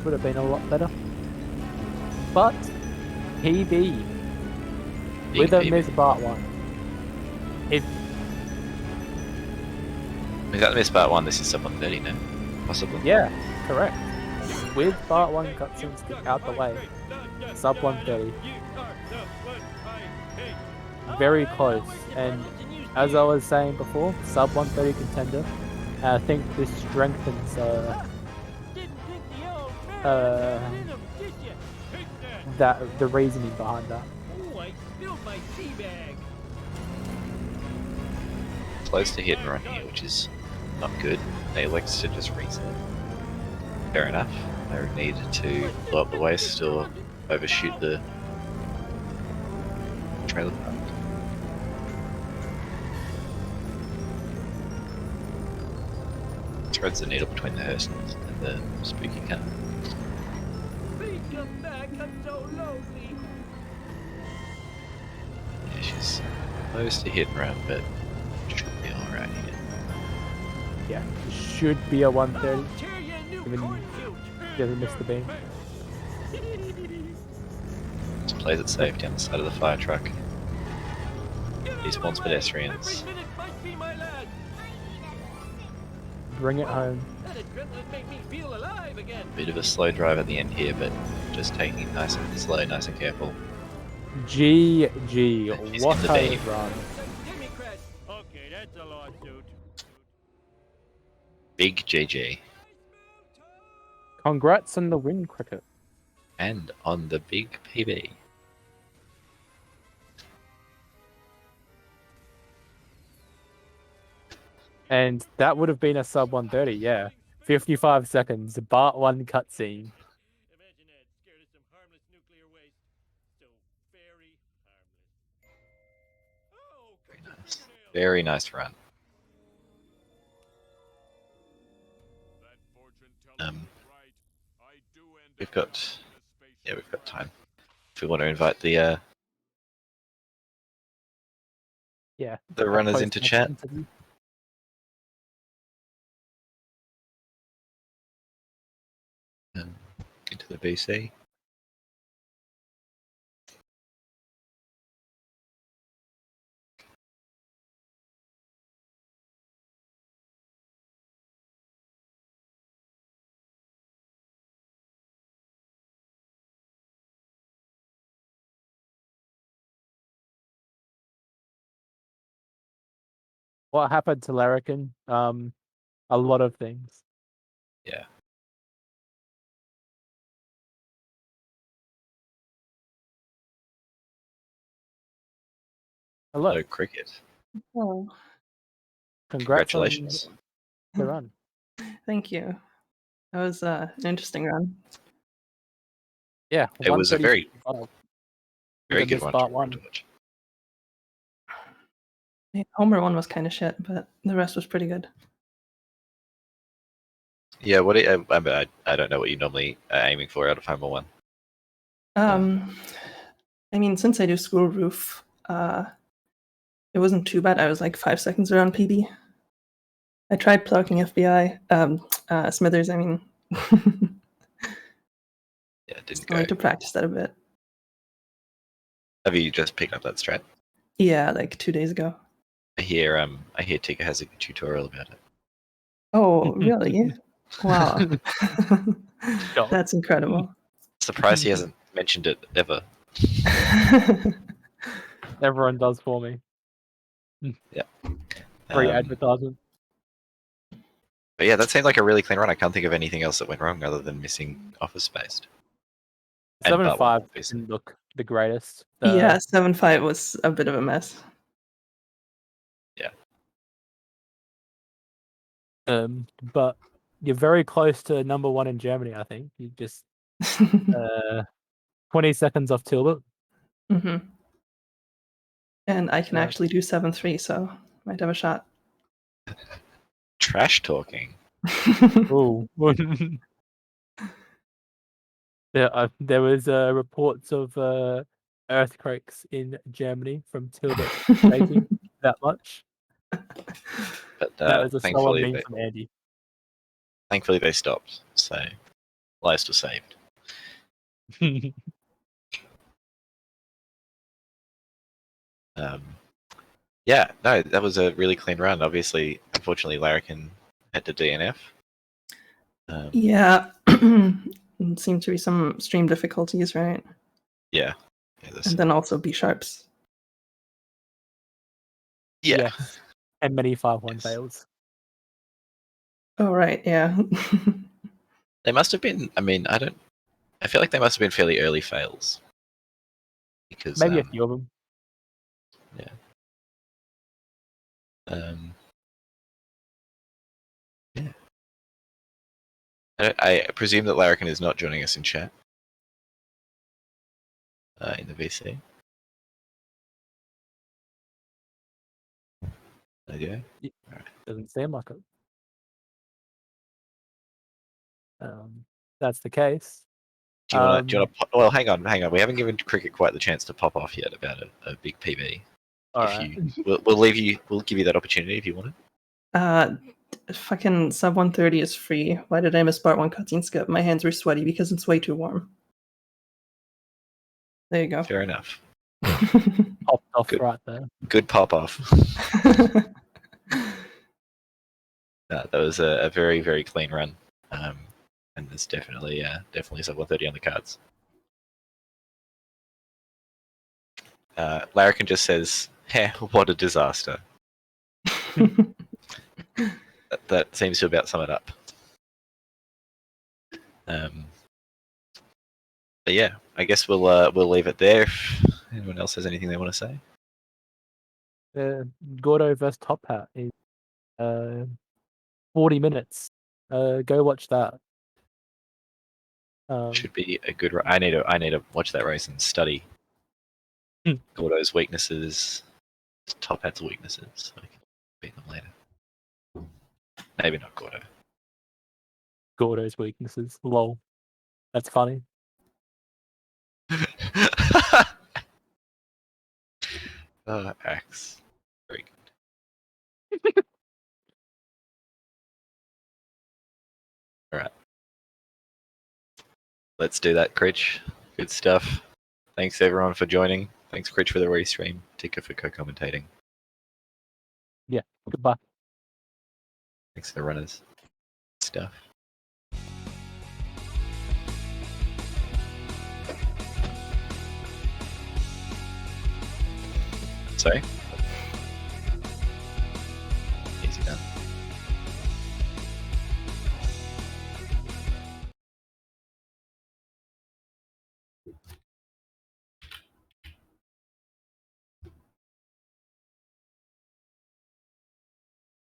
Would have been a lot better. But PB Big with a PB. miss part 1. If We got the miss part 1. This is sub 130 now. Possibly. yeah, correct. With part 1 cutscenes out the way, sub 130. Very close. And as I was saying before, sub 130 contender. I think this strengthens that the reasoning behind that. Oh, I spilled my tea bag. Close to hit and run here, which is not good. They elected to just reset. Fair enough. No need to blow up the waist or overshoot the trailer park. Threads the needle between the hearse and the spooky car. Please come back. I'm so lonely. Yeah, she's close to hit and run, but should be alright here. Yeah, should be a 130. I'll tear you a new Even cornfield. doesn't miss the beam. Just plays it safe down the side of the fire truck. Despawns pedestrians. Every minute might be my last. Bring it home. That adrenaline made me feel alive again. Bit of a slow drive at the end here, but just taking it nice and slow, nice and careful. GG. She's What in the a beam. run. Jimmy Crash. Okay, that's a lawsuit. Big GG. Congrats on the win, Cricket. And on the big PB. And that would have been a sub 130, yeah. 55 seconds, part 1 cutscene. Imagine that, scared of some harmless nuclear waste. So very harmless. Oh, Very nice. Very nice run. We've got time. If we want to invite the Yeah. runners Post into match chat. interview. Into the BC. What happened to Larrakin? A lot of things. Yeah. Hello. Hello, cricket. Oh, Congrats on Congratulations. the run. thank you. That was an interesting run. Yeah. It was a 130 very, with very a good missed one part to 1. watch. The Homer one was kind of shit, but the rest was pretty good. Yeah, what I don't know what you normally are aiming for out of Homer 1. I mean, since I do school roof, it wasn't too bad. I was like 5 seconds around PB. I tried plugging FBI, Smithers. I mean, Yeah, it didn't I like go. to practice that a bit. Have you just picked up that strat? Yeah, like 2 days ago. I hear Tika has a tutorial about it. Oh, really? Wow. Dog. That's incredible. Surprised he hasn't mentioned it ever. Everyone does for me. Yeah. Free advertisement. But yeah, that seemed like a really clean run. I can't think of anything else that went wrong other than missing Office Space. And 7-5 Butt, obviously. didn't look the greatest. Yeah, 7-5 was a bit of a mess. But you're very close to number 1 in Germany, I think. You just 20 seconds off Tilbert. hmm And I can Yeah. actually do 7-3, so might have a shot. Trash talking. Ooh. There was reports of earthquakes in Germany from Tilbert shaking that much. But That was a solemn meme from Andy. thankfully they stopped, so lives were saved. Yeah, no, that was a really clean run. Obviously, unfortunately, Larrakin had to DNF. Yeah. Seemed to be some stream difficulties, right? Yeah. And then also B sharps. Yeah. Yes. And many 5-1 Yes. fails. Oh, right, yeah. They must have been. I mean, I feel like they must have been fairly early fails. Because Maybe a few of them. Yeah. I presume that Larrakin is not joining us in chat. In the VC. Yeah. Doesn't seem like it. That's the case. Do you want to? Well, hang on. We haven't given cricket quite the chance to pop off yet about a big PB. All if right. we'll give you that opportunity if you want it. Fucking sub 130 is free. Why did I miss part 1 cutscene skip? My hands were sweaty because it's way too warm. There you go. Fair enough. Popped off Good. right there. Good pop off. That was a very, very clean run. And there's definitely sub 130 on the cards. Larrakin just says, "Heh, what a disaster." that seems to about sum it up. But yeah, I guess we'll leave it there. If anyone else has anything they want to say, Gordo vs Top Hat is 40 minutes. Go watch that. should be a good. I need to watch that race and study Gordo's weaknesses, Top Hat's weaknesses, so I can beat them later. Maybe not Gordo. Gordo's weaknesses. Lol. That's funny. Axe. Very good. All right. Let's do that, Critch. Good stuff. Thanks everyone for joining. Thanks, Critch, for the restream. Tika for co-commentating. Yeah. Goodbye. Thanks to the runners. Stuff. Sorry? Easy done.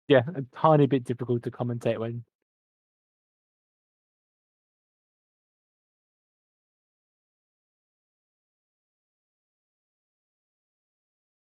Yeah, a tiny bit difficult to commentate when